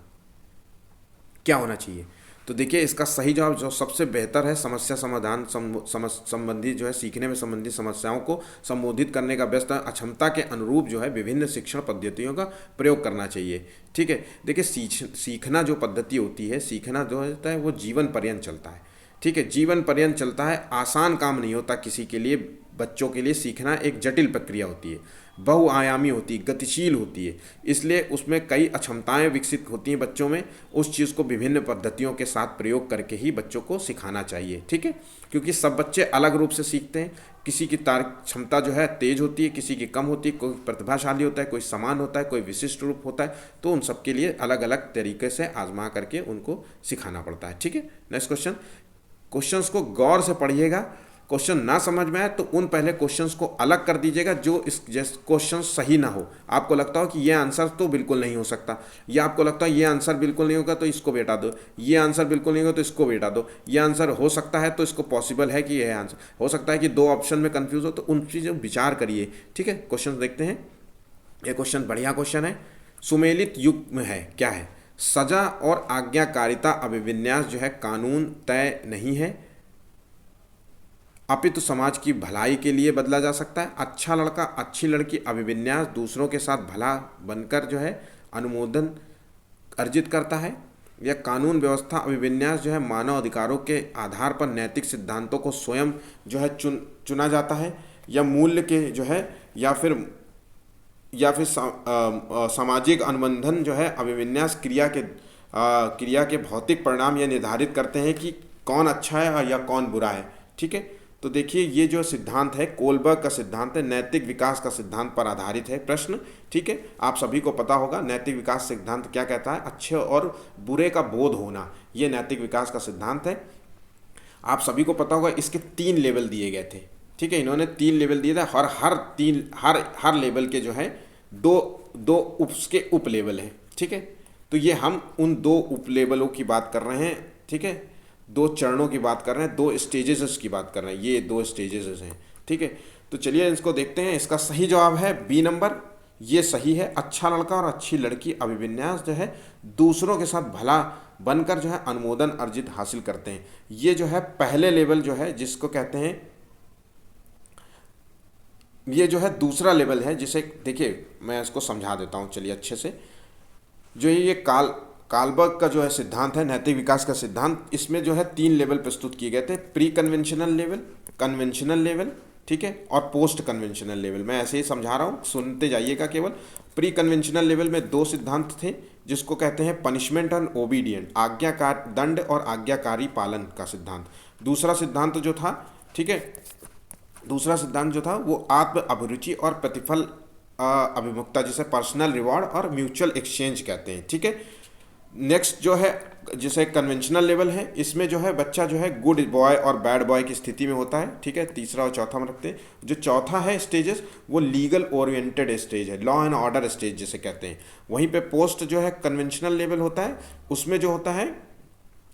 क्या होना चाहिए। तो देखिए, इसका सही जवाब जो सबसे बेहतर है, समस्या समाधान संबंधी जो है सीखने में संबंधी समस्याओं को संबोधित करने का बेस्ट है, अक्षमता के अनुरूप जो है विभिन्न शिक्षण पद्धतियों का प्रयोग करना चाहिए। ठीक है, देखिए सीखना जो पद्धति होती है, सीखना जो होता है वो जीवन पर्यंत चलता है। ठीक है, जीवन पर्यंत चलता है, आसान काम नहीं होता किसी के लिए। बच्चों के लिए सीखना एक जटिल प्रक्रिया होती है, बहुआयामी होती है, गतिशील होती है, इसलिए उसमें कई अक्षमताएं विकसित होती हैं बच्चों में। उस चीज़ को विभिन्न पद्धतियों के साथ प्रयोग करके ही बच्चों को सिखाना चाहिए। ठीक है, क्योंकि सब बच्चे अलग रूप से सीखते हैं। किसी की क्षमता जो है तेज होती है, किसी की कम होती है, कोई प्रतिभाशाली होता है, कोई समान होता है, कोई विशिष्ट रूप होता है। तो उन सब के लिए अलग अलग तरीके से आजमा करके उनको सिखाना पड़ता है। ठीक है, नेक्स्ट क्वेश्चन। क्वेश्चंस को गौर से पढ़िएगा। क्वेश्चन ना समझ में आए तो उन पहले क्वेश्चंस को अलग कर दीजिएगा जो इस जैसे क्वेश्चन सही ना हो। आपको लगता हो कि ये आंसर तो बिल्कुल नहीं हो सकता, या आपको लगता है ये आंसर बिल्कुल नहीं होगा तो इसको बेटा दो, ये आंसर बिल्कुल नहीं होगा तो इसको बेटा दो, ये आंसर हो सकता है तो इसको पॉसिबल है कि यह आंसर हो सकता है कि दो ऑप्शन में कन्फ्यूज हो, तो उन चीज़ों विचार करिए। ठीक है, क्वेश्चन देखते हैं। ये क्वेश्चन बढ़िया क्वेश्चन है। सुमेलित युग में है, क्या है? सजा और आज्ञाकारिता अभिविन्यास जो है कानून तय नहीं है, अपितु समाज की भलाई के लिए बदला जा सकता है। अच्छा लड़का अच्छी लड़की अभिविन्यास दूसरों के साथ भला बनकर जो है अनुमोदन अर्जित करता है। यह कानून व्यवस्था अभिविन्यास जो है मानव अधिकारों के आधार पर नैतिक सिद्धांतों को स्वयं जो है चुना जाता है, या मूल्य के जो है या फिर सामाजिक अनुबंधन जो है अभिविन्यास क्रिया के भौतिक परिणाम यह निर्धारित करते हैं कि कौन अच्छा है या कौन बुरा है। ठीक है, तो देखिए ये जो सिद्धांत है कोलबर्ग का सिद्धांत है, नैतिक विकास का सिद्धांत पर आधारित है प्रश्न। ठीक है, आप सभी को पता होगा नैतिक विकास सिद्धांत क्या कहता है, अच्छे और बुरे का बोध होना, ये नैतिक विकास का सिद्धांत है। आप सभी को पता होगा इसके 3 लेवल दिए गए थे। ठीक है, इन्होंने 3 लेवल दिए थे, हर लेवल के जो है दो उसके उप लेवल है। ठीक है, तो ये हम उन 2 उप लेवलों की बात कर रहे हैं। ठीक है, 2 चरणों की बात कर रहे हैं, 2 स्टेजेस की बात कर रहे हैं, ये 2 स्टेजेस हैं। ठीक है, तो चलिए इसको देखते हैं। इसका सही जवाब है बी नंबर, ये सही है। अच्छा लड़का और अच्छी लड़की अभिविन्यास जो है दूसरों के साथ भला बनकर जो है अनुमोदन अर्जित हासिल करते हैं। ये जो है पहले लेवल जो है जिसको कहते हैं, ये जो है दूसरा लेवल है, जिसे देखिए मैं इसको समझा देता हूँ चलिए अच्छे से। जो ये कालबर्ग का जो है सिद्धांत है नैतिक विकास का सिद्धांत, इसमें जो है 3 लेवल प्रस्तुत किए गए थे, pre conventional level, conventional level, ठीक है, और पोस्ट कन्वेंशनल लेवल। मैं ऐसे ही समझा रहा हूँ, सुनते जाइएगा केवल। प्री कन्वेंशनल लेवल में 2 सिद्धांत थे जिसको कहते हैं पनिशमेंट एंड ओबीडियंट, आज्ञाकार दंड और आज्ञाकारी पालन का सिद्धांत। दूसरा सिद्धांत जो था, ठीक है, दूसरा सिद्धांत जो था वो आत्म अभिरुचि और प्रतिफल अभिमुखता, जिसे पर्सनल रिवॉर्ड और म्यूचुअल एक्सचेंज कहते हैं। ठीक है, नेक्स्ट जो है जिसे कन्वेंशनल लेवल है, इसमें जो है बच्चा जो है गुड बॉय और बैड बॉय की स्थिति में होता है। ठीक है, तीसरा और चौथा में रखते हैं। जो चौथा है स्टेजेस वो लीगल ओरिएंटेड स्टेज है, लॉ एंड ऑर्डर स्टेज जिसे कहते हैं। वहीं पे पोस्ट जो है कन्वेंशनल लेवल होता है, उसमें जो होता है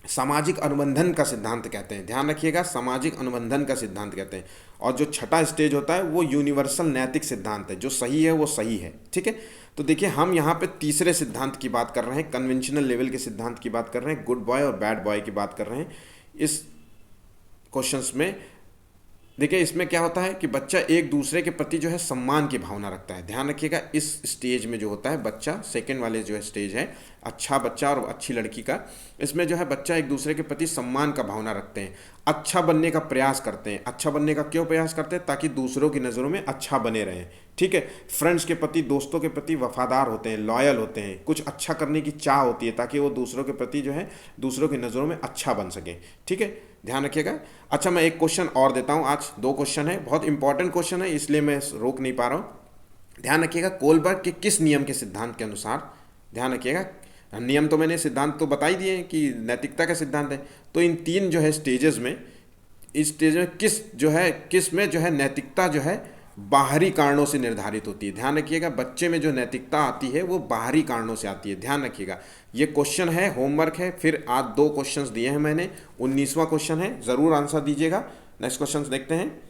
सामाजिक अनुबंधन का सिद्धांत कहते हैं। ध्यान रखिएगा, सामाजिक अनुबंधन का सिद्धांत कहते हैं। और जो छठा स्टेज होता है वो यूनिवर्सल नैतिक सिद्धांत है, जो सही है वो सही है। ठीक है, तो देखिए हम यहाँ पे तीसरे सिद्धांत की बात कर रहे हैं, कन्वेंशनल लेवल के सिद्धांत की बात कर रहे हैं, गुड बॉय और बैड बॉय की बात कर रहे हैं इस क्वेश्चंस में। देखिए इसमें क्या होता है कि बच्चा एक दूसरे के प्रति जो है सम्मान की भावना रखता है। ध्यान रखिएगा, इस स्टेज में जो होता है बच्चा, सेकंड वाले जो है स्टेज है अच्छा बच्चा और अच्छी लड़की का, इसमें जो है बच्चा एक दूसरे के प्रति सम्मान का भावना रखते हैं, अच्छा बनने का प्रयास करते हैं। अच्छा बनने का क्यों प्रयास करते हैं? ताकि दूसरों की नज़रों में अच्छा बने रहें। ठीक है, फ्रेंड्स के प्रति, दोस्तों के प्रति वफादार होते हैं, लॉयल होते हैं, कुछ अच्छा करने की चाह होती है ताकि वो दूसरों के प्रति जो है दूसरों की नज़रों में अच्छा बन सके। ठीक है, ध्यान रखिएगा। अच्छा, मैं एक क्वेश्चन और देता हूँ, आज 2 क्वेश्चन है, बहुत इंपॉर्टेंट क्वेश्चन है इसलिए मैं रोक नहीं पा रहा हूँ। ध्यान रखिएगा, कोलबर्ग के किस नियम के सिद्धांत के अनुसार, ध्यान रखिएगा, नियम तो मैंने सिद्धांत तो बता ही दिए हैं कि नैतिकता का सिद्धांत है। तो इन तीन जो है स्टेजेस में, इस स्टेज में किस में जो है नैतिकता जो है बाहरी कारणों से निर्धारित होती है। ध्यान रखिएगा, बच्चे में जो नैतिकता आती है वो बाहरी कारणों से आती है, ध्यान रखिएगा। ये क्वेश्चन है, होमवर्क है, फिर आज 2 क्वेश्चंस दिए हैं मैंने, 19वां क्वेश्चन है, ज़रूर आंसर दीजिएगा। नेक्स्ट क्वेश्चन देखते हैं।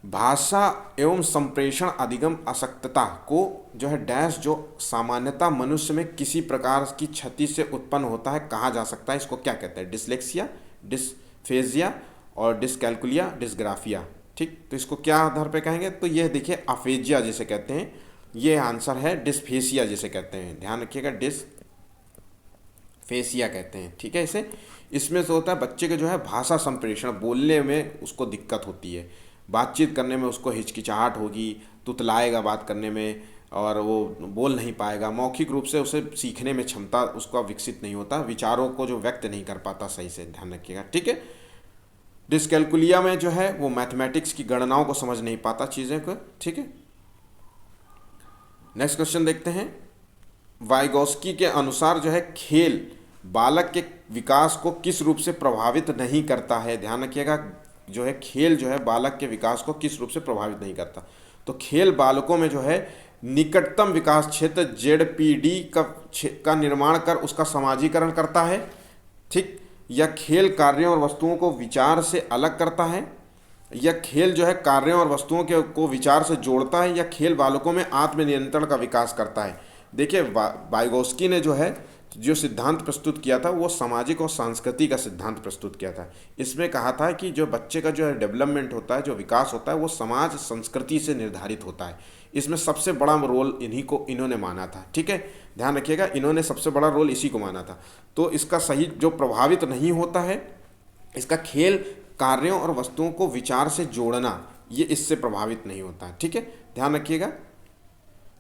भाषा एवं संप्रेषण अधिगम अशक्तता को जो है डैश जो सामान्यतः मनुष्य में किसी प्रकार की क्षति से उत्पन्न होता है कहा जा सकता है, इसको क्या कहते हैं? डिसलेक्सिया, डिस्फेजिया और डिसकैल्कुलिया, डिसग्राफिया। ठीक, तो इसको क्या आधार पे कहेंगे? तो ये देखिए अफेजिया जिसे कहते हैं, ये आंसर है। डिस्फेसिया जिसे कहते हैं, ध्यान रखिएगा, डिसफेसिया कहते हैं। ठीक है, इसमें से होता है बच्चे के जो है भाषा संप्रेषण, बोलने में उसको दिक्कत होती है, बातचीत करने में उसको हिचकिचाहट होगी, तुतलाएगा बात करने में और वो बोल नहीं पाएगा, मौखिक रूप से उसे सीखने में क्षमता उसका विकसित नहीं होता, विचारों को जो व्यक्त नहीं कर पाता सही से, ध्यान रखिएगा। ठीक है, डिस्कैल्कुलिया में जो है वो मैथमेटिक्स की गणनाओं को समझ नहीं पाता चीज़ें को। ठीक है, नेक्स्ट क्वेश्चन देखते हैं। वाइगोस्की के अनुसार जो है खेल बालक के विकास को किस रूप से प्रभावित नहीं करता है? ध्यान रखिएगा, जो है खेल जो है बालक के विकास को किस रूप से प्रभावित नहीं करता। तो खेल बालकों में जो है निकटतम विकास क्षेत्र जेडपीडी का निर्माण कर उसका समाजीकरण करता है। ठीक, या खेल कार्यों और वस्तुओं को विचार से अलग करता है, या खेल जो है कार्यों और वस्तुओं के को विचार से जोड़ता है, या खेल बालकों में आत्मनियंत्रण का विकास करता है। देखिए वाइगोस्की ने जो सिद्धांत प्रस्तुत किया था वो सामाजिक और सांस्कृतिक का सिद्धांत प्रस्तुत किया था। इसमें कहा था कि जो बच्चे का जो है डेवलपमेंट होता है, जो विकास होता है, वो समाज संस्कृति से निर्धारित होता है। इसमें सबसे बड़ा रोल इन्होंने माना था। ठीक है, ध्यान रखिएगा, इन्होंने सबसे बड़ा रोल इसी को माना था। तो इसका सही जो प्रभावित नहीं होता है, इसका खेल कार्यों और वस्तुओं को विचार से जोड़ना, ये इससे प्रभावित नहीं होता है। ठीक है, ध्यान रखिएगा,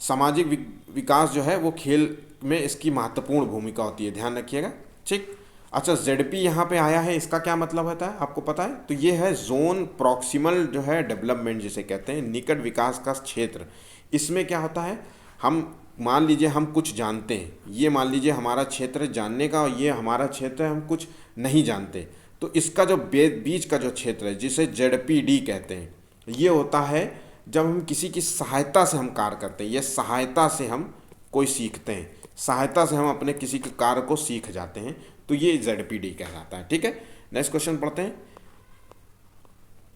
सामाजिक विकास जो है वो खेल में इसकी महत्वपूर्ण भूमिका होती है, ध्यान रखिएगा। ठीक, अच्छा जेडपी यहाँ पे आया है, इसका क्या मतलब होता है आपको पता है? तो ये है जोन प्रॉक्सिमल जो है डेवलपमेंट जिसे कहते हैं, निकट विकास का क्षेत्र। इसमें क्या होता है, हम मान लीजिए हम कुछ जानते हैं, ये मान लीजिए हमारा क्षेत्र जानने का और ये हमारा क्षेत्र है हम कुछ नहीं जानते, तो इसका जो बीच का जो क्षेत्र है जिसे जेडपीडी कहते हैं, ये होता है जब हम किसी की सहायता से हम कार्य करते हैं, ये सहायता से हम कोई सीखते हैं, सहायता से हम अपने किसी के कार्य को सीख जाते हैं, तो ये जेडपीडी कहलाता है। ठीक है, नेक्स्ट क्वेश्चन पढ़ते हैं।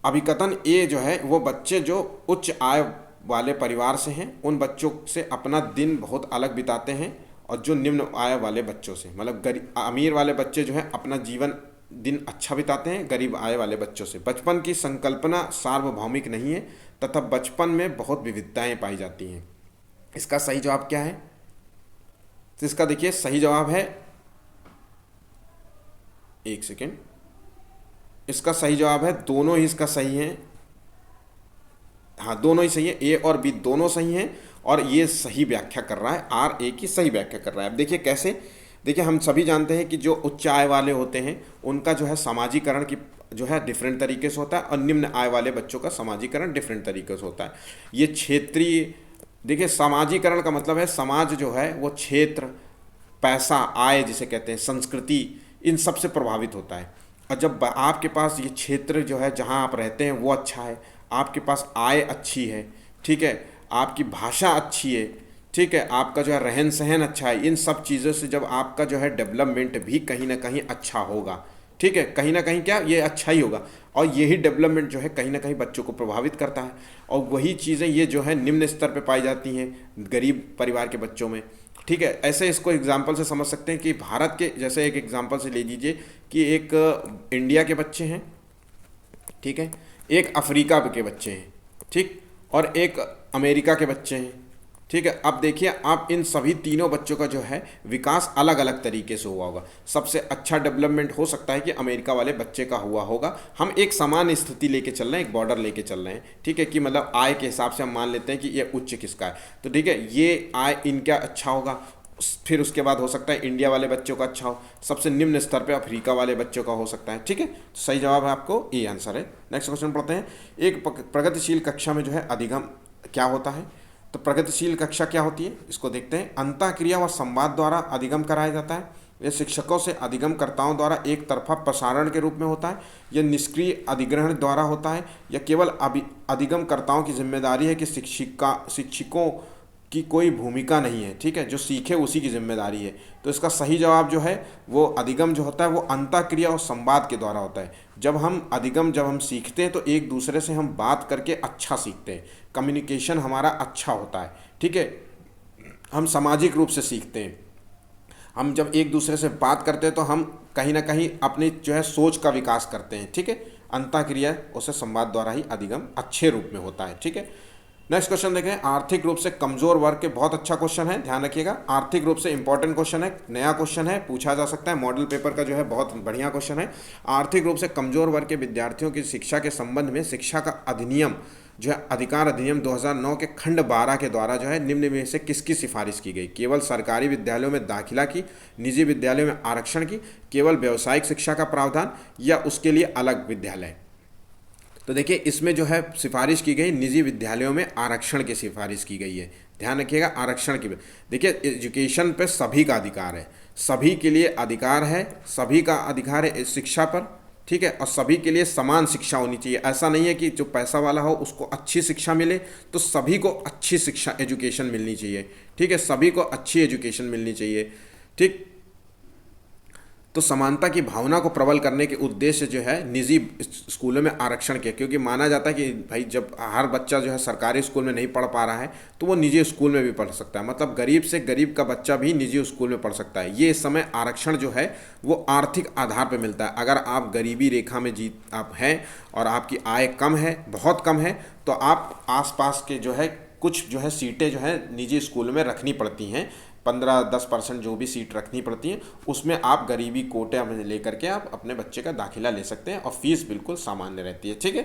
अभिकथन ए जो है वो बच्चे जो उच्च आय वाले परिवार से हैं उन बच्चों से अपना दिन बहुत अलग बिताते हैं, और जो निम्न आय वाले बच्चों से, मतलब अमीर वाले बच्चे जो है अपना जीवन दिन अच्छा बिताते हैं गरीब आय वाले बच्चों से। बचपन की संकल्पना सार्वभौमिक नहीं है तथा बचपन में बहुत विविधताएं पाई जाती हैं। इसका सही जवाब क्या है? तो इसका देखिए सही जवाब है, एक सेकेंड, इसका सही जवाब है, दोनों ही इसका सही है। हाँ, दोनों ही सही है, ए और बी दोनों सही हैं, और ये सही व्याख्या कर रहा है, आर ए की सही व्याख्या कर रहा है। अब देखिए कैसे, देखिए हम सभी जानते हैं कि जो उच्च आय वाले होते हैं उनका जो है सामाजिकरण की जो है डिफरेंट तरीके से होता है, और निम्न आय वाले बच्चों का सामाजिकरण डिफरेंट तरीके से होता है। ये क्षेत्रीय, देखिए सामाजिकरण का मतलब है समाज जो है वो क्षेत्र, पैसा, आय जिसे कहते हैं, संस्कृति, इन सब से प्रभावित होता है। और जब आपके पास ये क्षेत्र जो है जहाँ आप रहते हैं वो अच्छा है, आपके पास आय अच्छी है, ठीक है, आपकी भाषा अच्छी है, ठीक है, आपका जो है रहन सहन अच्छा है, इन सब चीज़ों से जब आपका जो है डेवलपमेंट भी कहीं ना कहीं अच्छा होगा, ठीक है, कहीं ना कहीं क्या ये अच्छा ही होगा, और यही डेवलपमेंट जो है कहीं ना कहीं बच्चों को प्रभावित करता है। और वही चीज़ें ये जो है निम्न स्तर पे पाई जाती हैं गरीब परिवार के बच्चों में, ठीक है। ऐसे इसको एग्जाम्पल से समझ सकते हैं कि भारत के जैसे एक एग्जाम्पल से ले लीजिए कि एक इंडिया के बच्चे हैं, ठीक है, एक अफ्रीका के बच्चे हैं, ठीक, और एक अमेरिका के बच्चे हैं, ठीक है। अब देखिए आप इन सभी तीनों बच्चों का जो है विकास अलग अलग तरीके से हुआ होगा। सबसे अच्छा डेवलपमेंट हो सकता है कि अमेरिका वाले बच्चे का हुआ होगा। हम एक समान स्थिति लेके चल रहे हैं, एक बॉर्डर लेके चल रहे हैं, ठीक है, कि मतलब आय के हिसाब से हम मान लेते हैं कि ये उच्च किसका है, तो ठीक है, ये आय इनका अच्छा होगा। फिर उसके बाद हो सकता है इंडिया वाले बच्चों का अच्छा हो, सबसे निम्न स्तर पे अफ्रीका वाले बच्चों का हो सकता है, ठीक है। तो सही जवाब है आपको ए आंसर है। नेक्स्ट क्वेश्चन पढ़ते हैं। एक प्रगतिशील कक्षा में जो है अधिगम क्या होता है? तो प्रगतिशील कक्षा क्या होती है, इसको देखते हैं। अंतःक्रिया व संवाद द्वारा अधिगम कराया जाता है। यह शिक्षकों से अधिगमकर्ताओं द्वारा एक तरफा प्रसारण के रूप में होता है। यह निष्क्रिय अधिग्रहण द्वारा होता है। यह केवल अधिगमकर्ताओं की जिम्मेदारी है कि शिक्षकों की कोई भूमिका नहीं है, ठीक है, जो सीखे उसी की जिम्मेदारी है। तो इसका सही जवाब जो है वो अधिगम जो होता है वो अंतःक्रिया और संवाद के द्वारा होता है। जब हम सीखते हैं तो एक दूसरे से हम बात करके अच्छा सीखते हैं, कम्युनिकेशन हमारा अच्छा होता है, ठीक है। हम सामाजिक रूप से सीखते हैं। हम जब एक दूसरे से बात करते हैं तो हम कहीं ना कहीं अपनी जो है सोच का विकास करते हैं, ठीक है। अंतःक्रिया उसे संवाद द्वारा ही अधिगम अच्छे रूप में होता है, ठीक है। नेक्स्ट क्वेश्चन देखें, आर्थिक रूप से कमजोर वर्ग के, बहुत अच्छा क्वेश्चन है, ध्यान रखिएगा। आर्थिक रूप से इंपॉर्टेंट क्वेश्चन है, नया क्वेश्चन है, पूछा जा सकता है, मॉडल पेपर का जो है बहुत बढ़िया क्वेश्चन है। आर्थिक रूप से कमजोर वर्ग के विद्यार्थियों की शिक्षा के संबंध में शिक्षा का अधिनियम जो है अधिकार अधिनियम 2009 के खंड 12 के द्वारा जो है निम्न में से किसकी सिफारिश की गई? केवल सरकारी विद्यालयों में दाखिला की, निजी विद्यालयों में आरक्षण की, केवल व्यावसायिक शिक्षा का प्रावधान, या उसके लिए अलग विद्यालय? तो देखिए इसमें जो है सिफारिश की गई निजी विद्यालयों में आरक्षण की सिफारिश की गई है। ध्यान रखिएगा, आरक्षण की। देखिए एजुकेशन पे सभी का अधिकार है, सभी के लिए अधिकार है, सभी का अधिकार है शिक्षा पर, ठीक है। और सभी के लिए समान शिक्षा होनी चाहिए। ऐसा नहीं है कि जो पैसा वाला हो उसको अच्छी शिक्षा मिले, तो सभी को अच्छी शिक्षा एजुकेशन मिलनी चाहिए, ठीक है। सभी को अच्छी एजुकेशन मिलनी चाहिए, ठीक। तो समानता की भावना को प्रबल करने के उद्देश्य जो है निजी स्कूलों में आरक्षण के, क्योंकि माना जाता है कि भाई जब हर बच्चा जो है सरकारी स्कूल में नहीं पढ़ पा रहा है तो वो निजी स्कूल में भी पढ़ सकता है, मतलब गरीब से गरीब का बच्चा भी निजी स्कूल में पढ़ सकता है। ये इस समय आरक्षण जो है वो आर्थिक आधार पर मिलता है। अगर आप गरीबी रेखा में आप हैं और आपकी आय कम है, बहुत कम है, तो आप आसपास के जो है कुछ जो है सीटें जो है निजी स्कूल में रखनी पड़ती हैं, 15-10% जो भी सीट रखनी पड़ती हैं, उसमें आप गरीबी कोटे में लेकर के आप अपने बच्चे का दाखिला ले सकते हैं और फीस बिल्कुल सामान्य रहती है, ठीक है।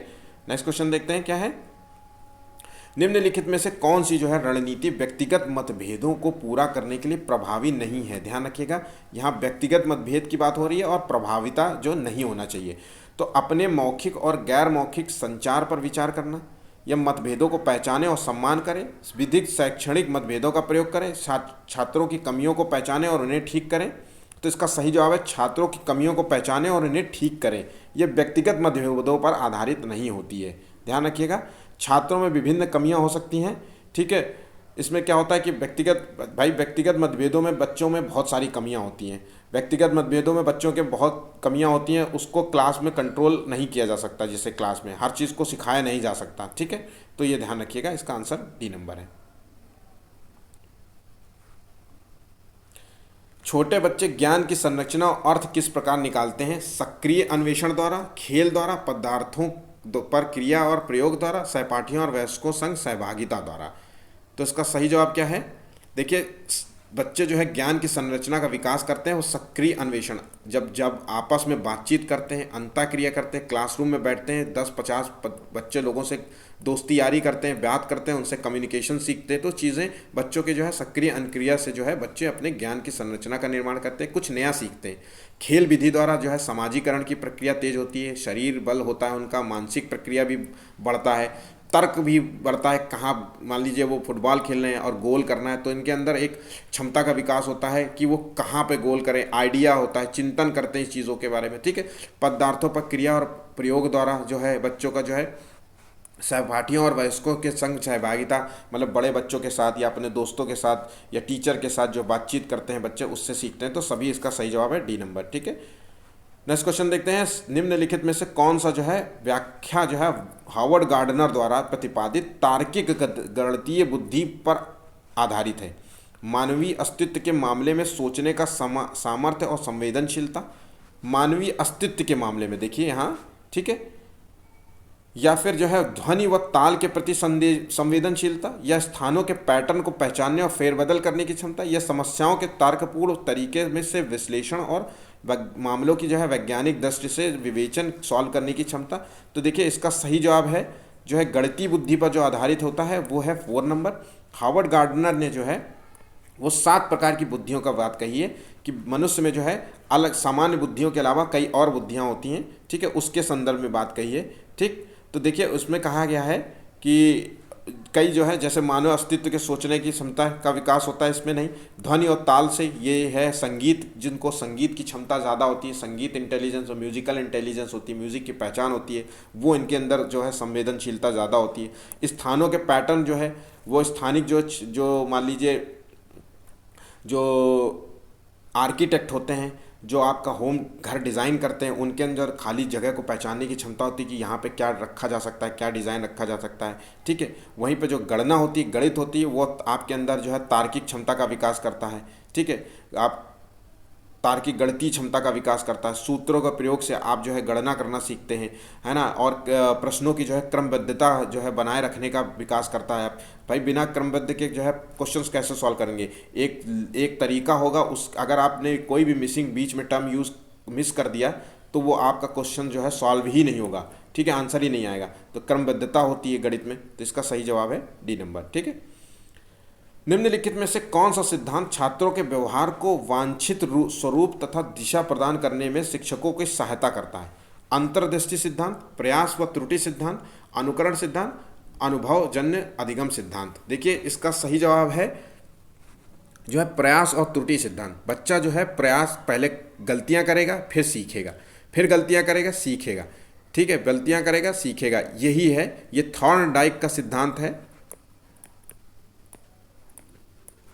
नेक्स्ट क्वेश्चन देखते हैं क्या है। निम्नलिखित में से कौन सी जो है रणनीति व्यक्तिगत मतभेदों को पूरा करने के लिए प्रभावी नहीं है? ध्यान रखिएगा, यहाँ व्यक्तिगत मतभेद की बात हो रही है और प्रभाविता जो नहीं होना चाहिए। तो अपने मौखिक और गैर मौखिक संचार पर विचार करना, या मतभेदों को पहचाने और सम्मान करें, विधिक शैक्षणिक मतभेदों का प्रयोग करें, छात्रों की कमियों को पहचाने और उन्हें ठीक करें। तो इसका सही जवाब है छात्रों की कमियों को पहचाने और उन्हें ठीक करें। यह व्यक्तिगत मतभेदों पर आधारित नहीं होती है। ध्यान रखिएगा, छात्रों में विभिन्न कमियां हो सकती हैं, ठीक है। इसमें क्या होता है कि व्यक्तिगत मतभेदों में बच्चों में बहुत सारी कमियां होती हैं। व्यक्तिगत मतभेदों में बच्चों के बहुत कमियां होती हैं, उसको क्लास में कंट्रोल नहीं किया जा सकता, जैसे क्लास में हर चीज़ को सिखाया नहीं जा सकता, ठीक है। तो ये ध्यान रखिएगा, इसका आंसर डी नंबर है। छोटे बच्चे ज्ञान की संरचना और अर्थ किस प्रकार निकालते हैं? सक्रिय अन्वेषण द्वारा, खेल द्वारा, पदार्थों पर क्रिया और प्रयोग द्वारा, सहपाठियों और वयस्कों संग सहभागिता द्वारा। तो इसका सही जवाब क्या है? देखिए बच्चे जो है ज्ञान की संरचना का विकास करते हैं वो सक्रिय अन्वेषण, जब आपस में बातचीत करते हैं, अंतःक्रिया करते हैं, क्लासरूम में बैठते हैं, 10-50 बच्चे लोगों से दोस्ती यारी करते हैं, बात करते हैं, उनसे कम्युनिकेशन सीखते हैं, तो चीज़ें बच्चों के जो है सक्रिय अनुक्रिया से जो है बच्चे अपने ज्ञान की संरचना का निर्माण करते हैं, कुछ नया सीखते हैं। खेल विधि द्वारा जो है समाजीकरण की प्रक्रिया तेज होती है, शरीर बल होता है उनका, मानसिक प्रक्रिया भी बढ़ता है, तर्क भी बढ़ता है। कहाँ मान लीजिए वो फुटबॉल खेल रहे हैं और गोल करना है, तो इनके अंदर एक क्षमता का विकास होता है कि वो कहाँ पे गोल करें, आइडिया होता है, चिंतन करते हैं इस चीज़ों के बारे में, ठीक है। पदार्थों पर क्रिया और प्रयोग द्वारा जो है बच्चों का जो है सहपाठियों और वयस्कों के संग सहभागिता, मतलब बड़े बच्चों के साथ या अपने दोस्तों के साथ या टीचर के साथ जो बातचीत करते हैं बच्चे, उससे सीखते हैं। तो सभी इसका सही जवाब है डी नंबर, ठीक है। नेक्स्ट क्वेश्चन देखते हैं, निम्नलिखित में से कौन सा जो है व्याख्या जो है हावर्ड गार्डनर द्वारा प्रतिपादित तार्किक गणितीय बुद्धि पर आधारित है? मानवीय अस्तित्व के मामले में सोचने का सामर्थ्य और संवेदनशीलता, मानवीय अस्तित्व के मामले में देखिए यहाँ, ठीक है, या फिर जो है ध्वनि व ताल के प्रति संवेदनशीलता, या स्थानों के पैटर्न को पहचानने और फेरबदल करने की क्षमता, या समस्याओं के तर्कपूर्ण तरीके में से विश्लेषण और मामलों की जो है वैज्ञानिक दृष्टि से विवेचन सॉल्व करने की क्षमता। तो देखिए इसका सही जवाब है जो है गणितीय बुद्धि पर जो आधारित होता है वो है 4 नंबर। हावर्ड गार्डनर ने जो है वो 7 प्रकार की बुद्धियों का बात कही है कि मनुष्य में जो है अलग सामान्य बुद्धियों के अलावा कई और बुद्धियाँ होती हैं, ठीक है, उसके संदर्भ में बात कही है, ठीक। तो देखिए उसमें कहा गया है कि कई जो है जैसे मानव अस्तित्व के सोचने की क्षमता का विकास होता है, इसमें नहीं। ध्वनि और ताल से ये है संगीत, जिनको संगीत की क्षमता ज़्यादा होती है, संगीत इंटेलिजेंस और म्यूजिकल इंटेलिजेंस होती है, म्यूजिक की पहचान होती है, वो इनके अंदर जो है संवेदनशीलता ज़्यादा होती है। स्थानों के पैटर्न जो है वो स्थानिक जो जो मान लीजिए जो आर्किटेक्ट होते हैं, जो आपका होम घर डिज़ाइन करते हैं, उनके अंदर खाली जगह को पहचानने की क्षमता होती है कि यहाँ पे क्या रखा जा सकता है, क्या डिज़ाइन रखा जा सकता है, ठीक है। वहीं पे जो गणना होती है, गणित होती है, वो आपके अंदर जो है तार्किक क्षमता का विकास करता है, ठीक है। आप तार्किक गणितीय क्षमता का विकास करता है। सूत्रों का प्रयोग से आप जो है गणना करना सीखते हैं, है ना। और प्रश्नों की जो है क्रमबद्धता जो है बनाए रखने का विकास करता है। आप भाई बिना क्रमबद्ध के जो है क्वेश्चंस कैसे सॉल्व करेंगे, एक तरीका होगा उस, अगर आपने कोई भी मिसिंग बीच में टर्म मिस कर दिया तो वो आपका क्वेश्चन जो है सॉल्व ही नहीं होगा, ठीक है, आंसर ही नहीं आएगा। तो क्रमबद्धता होती है गणित में, तो इसका सही जवाब है डी नंबर, ठीक है। निम्नलिखित में से कौन सा सिद्धांत छात्रों के व्यवहार को वांछित स्वरूप तथा दिशा प्रदान करने में शिक्षकों की सहायता करता है? अंतर्दृष्टि सिद्धांत, प्रयास व त्रुटि सिद्धांत, अनुकरण सिद्धांत, अनुभवजन्य अधिगम सिद्धांत। देखिए इसका सही जवाब है जो है प्रयास और त्रुटि सिद्धांत। बच्चा जो है प्रयास, पहले गलतियां करेगा फिर सीखेगा, फिर गलतियां करेगा सीखेगा, ठीक है, गलतियां करेगा सीखेगा, यही है, ये थॉर्नडाइक का सिद्धांत है।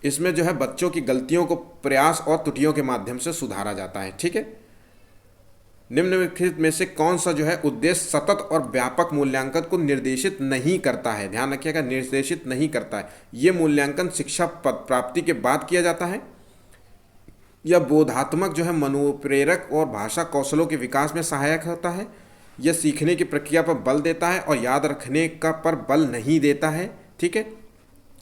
इसमें जो है बच्चों की गलतियों को प्रयास और त्रुटियों के माध्यम से सुधारा जाता है, ठीक है। निम्नलिखित में से कौन सा जो है उद्देश्य सतत और व्यापक मूल्यांकन को निर्देशित नहीं करता है? ध्यान रखिएगा, निर्देशित नहीं करता है। ये मूल्यांकन शिक्षा प्राप्ति के बाद किया जाता है, यह बोधात्मक जो है मनोप्रेरक और भाषा कौशलों के विकास में सहायक होता है, यह सीखने की प्रक्रिया पर बल देता है और याद रखने का पर बल नहीं देता है, ठीक है।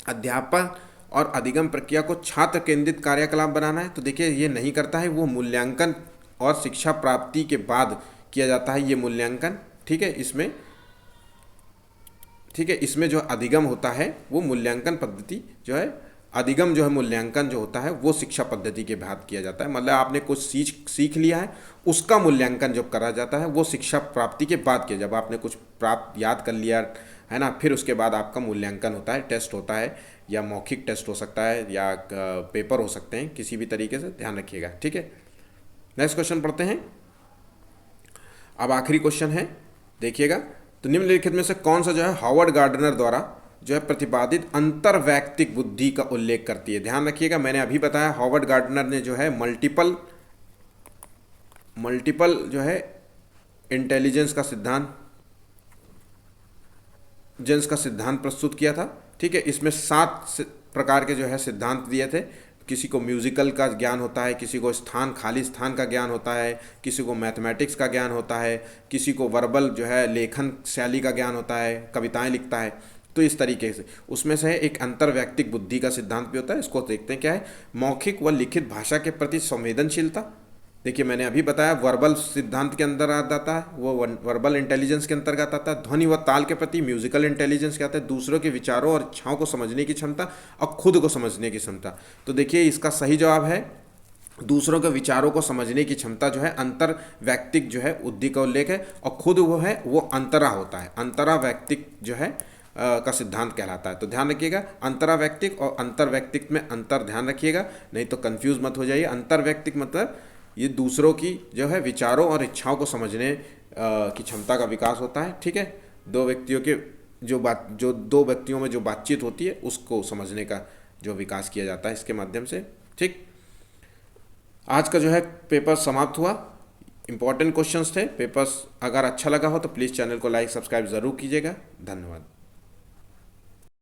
अध्यापन और अधिगम प्रक्रिया को छात्र केंद्रित कार्यकलाप बनाना है, तो देखिए ये नहीं करता है, वो मूल्यांकन और शिक्षा प्राप्ति के बाद किया जाता है ये मूल्यांकन, ठीक है। इसमें जो अधिगम होता है वो मूल्यांकन पद्धति जो है, अधिगम जो है मूल्यांकन जो होता है वो शिक्षा पद्धति के बाद किया जाता है। मतलब आपने कुछ सीख लिया है, उसका मूल्यांकन जब करा जाता है वो शिक्षा प्राप्ति के बाद किया, जब आपने कुछ याद कर लिया है ना, फिर उसके बाद आपका मूल्यांकन होता है, टेस्ट होता है, या मौखिक टेस्ट हो सकता है या पेपर हो सकते हैं, किसी भी तरीके से ध्यान रखिएगा, ठीक है। नेक्स्ट क्वेश्चन पढ़ते हैं। अब आखिरी क्वेश्चन है, देखिएगा, तो निम्नलिखित में से कौन सा जो है हॉवर्ड गार्डनर द्वारा जो है प्रतिपादित अंतर्वैयक्तिक बुद्धि का उल्लेख करती है? ध्यान रखिएगा, मैंने अभी बताया हॉवर्ड गार्डनर ने जो है मल्टीपल जो है इंटेलिजेंस का सिद्धांत प्रस्तुत किया था, ठीक है। इसमें 7 प्रकार के जो है सिद्धांत दिए थे। किसी को म्यूजिकल का ज्ञान होता है, किसी को खाली स्थान का ज्ञान होता है, किसी को मैथमेटिक्स का ज्ञान होता है, किसी को वर्बल जो है लेखन शैली का ज्ञान होता है, कविताएं लिखता है। तो इस तरीके से उसमें से एक अंतर्वैयक्तिक बुद्धि का सिद्धांत भी होता है। इसको देखते हैं क्या है। मौखिक व लिखित भाषा के प्रति संवेदनशीलता, देखिए मैंने अभी बताया वर्बल सिद्धांत के अंदर आ जाता है, वो वर्बल इंटेलिजेंस के अंतर्गत आता है। ध्वनि व ताल के प्रति म्यूजिकल इंटेलिजेंस क्या आता है? दूसरों के विचारों और इच्छाओं को समझने की क्षमता और खुद को समझने की क्षमता। तो देखिए इसका सही जवाब है दूसरों के विचारों को समझने की क्षमता जो है अंतर वैयक्तिक जो है बुद्धि का उल्लेख है, और खुद वो अंतरा होता है, अंतरा वैयक्तिक जो है का सिद्धांत कहलाता है। तो ध्यान रखिएगा, अंतरा वैयक्तिक और अंतर वैयक्तिक में अंतर ध्यान रखिएगा, नहीं तो कंफ्यूज मत हो जाइए। अंतर वैयक्तिक मतलब ये दूसरों की जो है विचारों और इच्छाओं को समझने की क्षमता का विकास होता है, ठीक है। दो व्यक्तियों में जो बातचीत होती है उसको समझने का जो विकास किया जाता है इसके माध्यम से, ठीक। आज का जो है पेपर समाप्त हुआ। इंपॉर्टेंट क्वेश्चंस थे पेपर्स। अगर अच्छा लगा हो तो प्लीज़ चैनल को लाइक सब्सक्राइब ज़रूर कीजिएगा। धन्यवाद।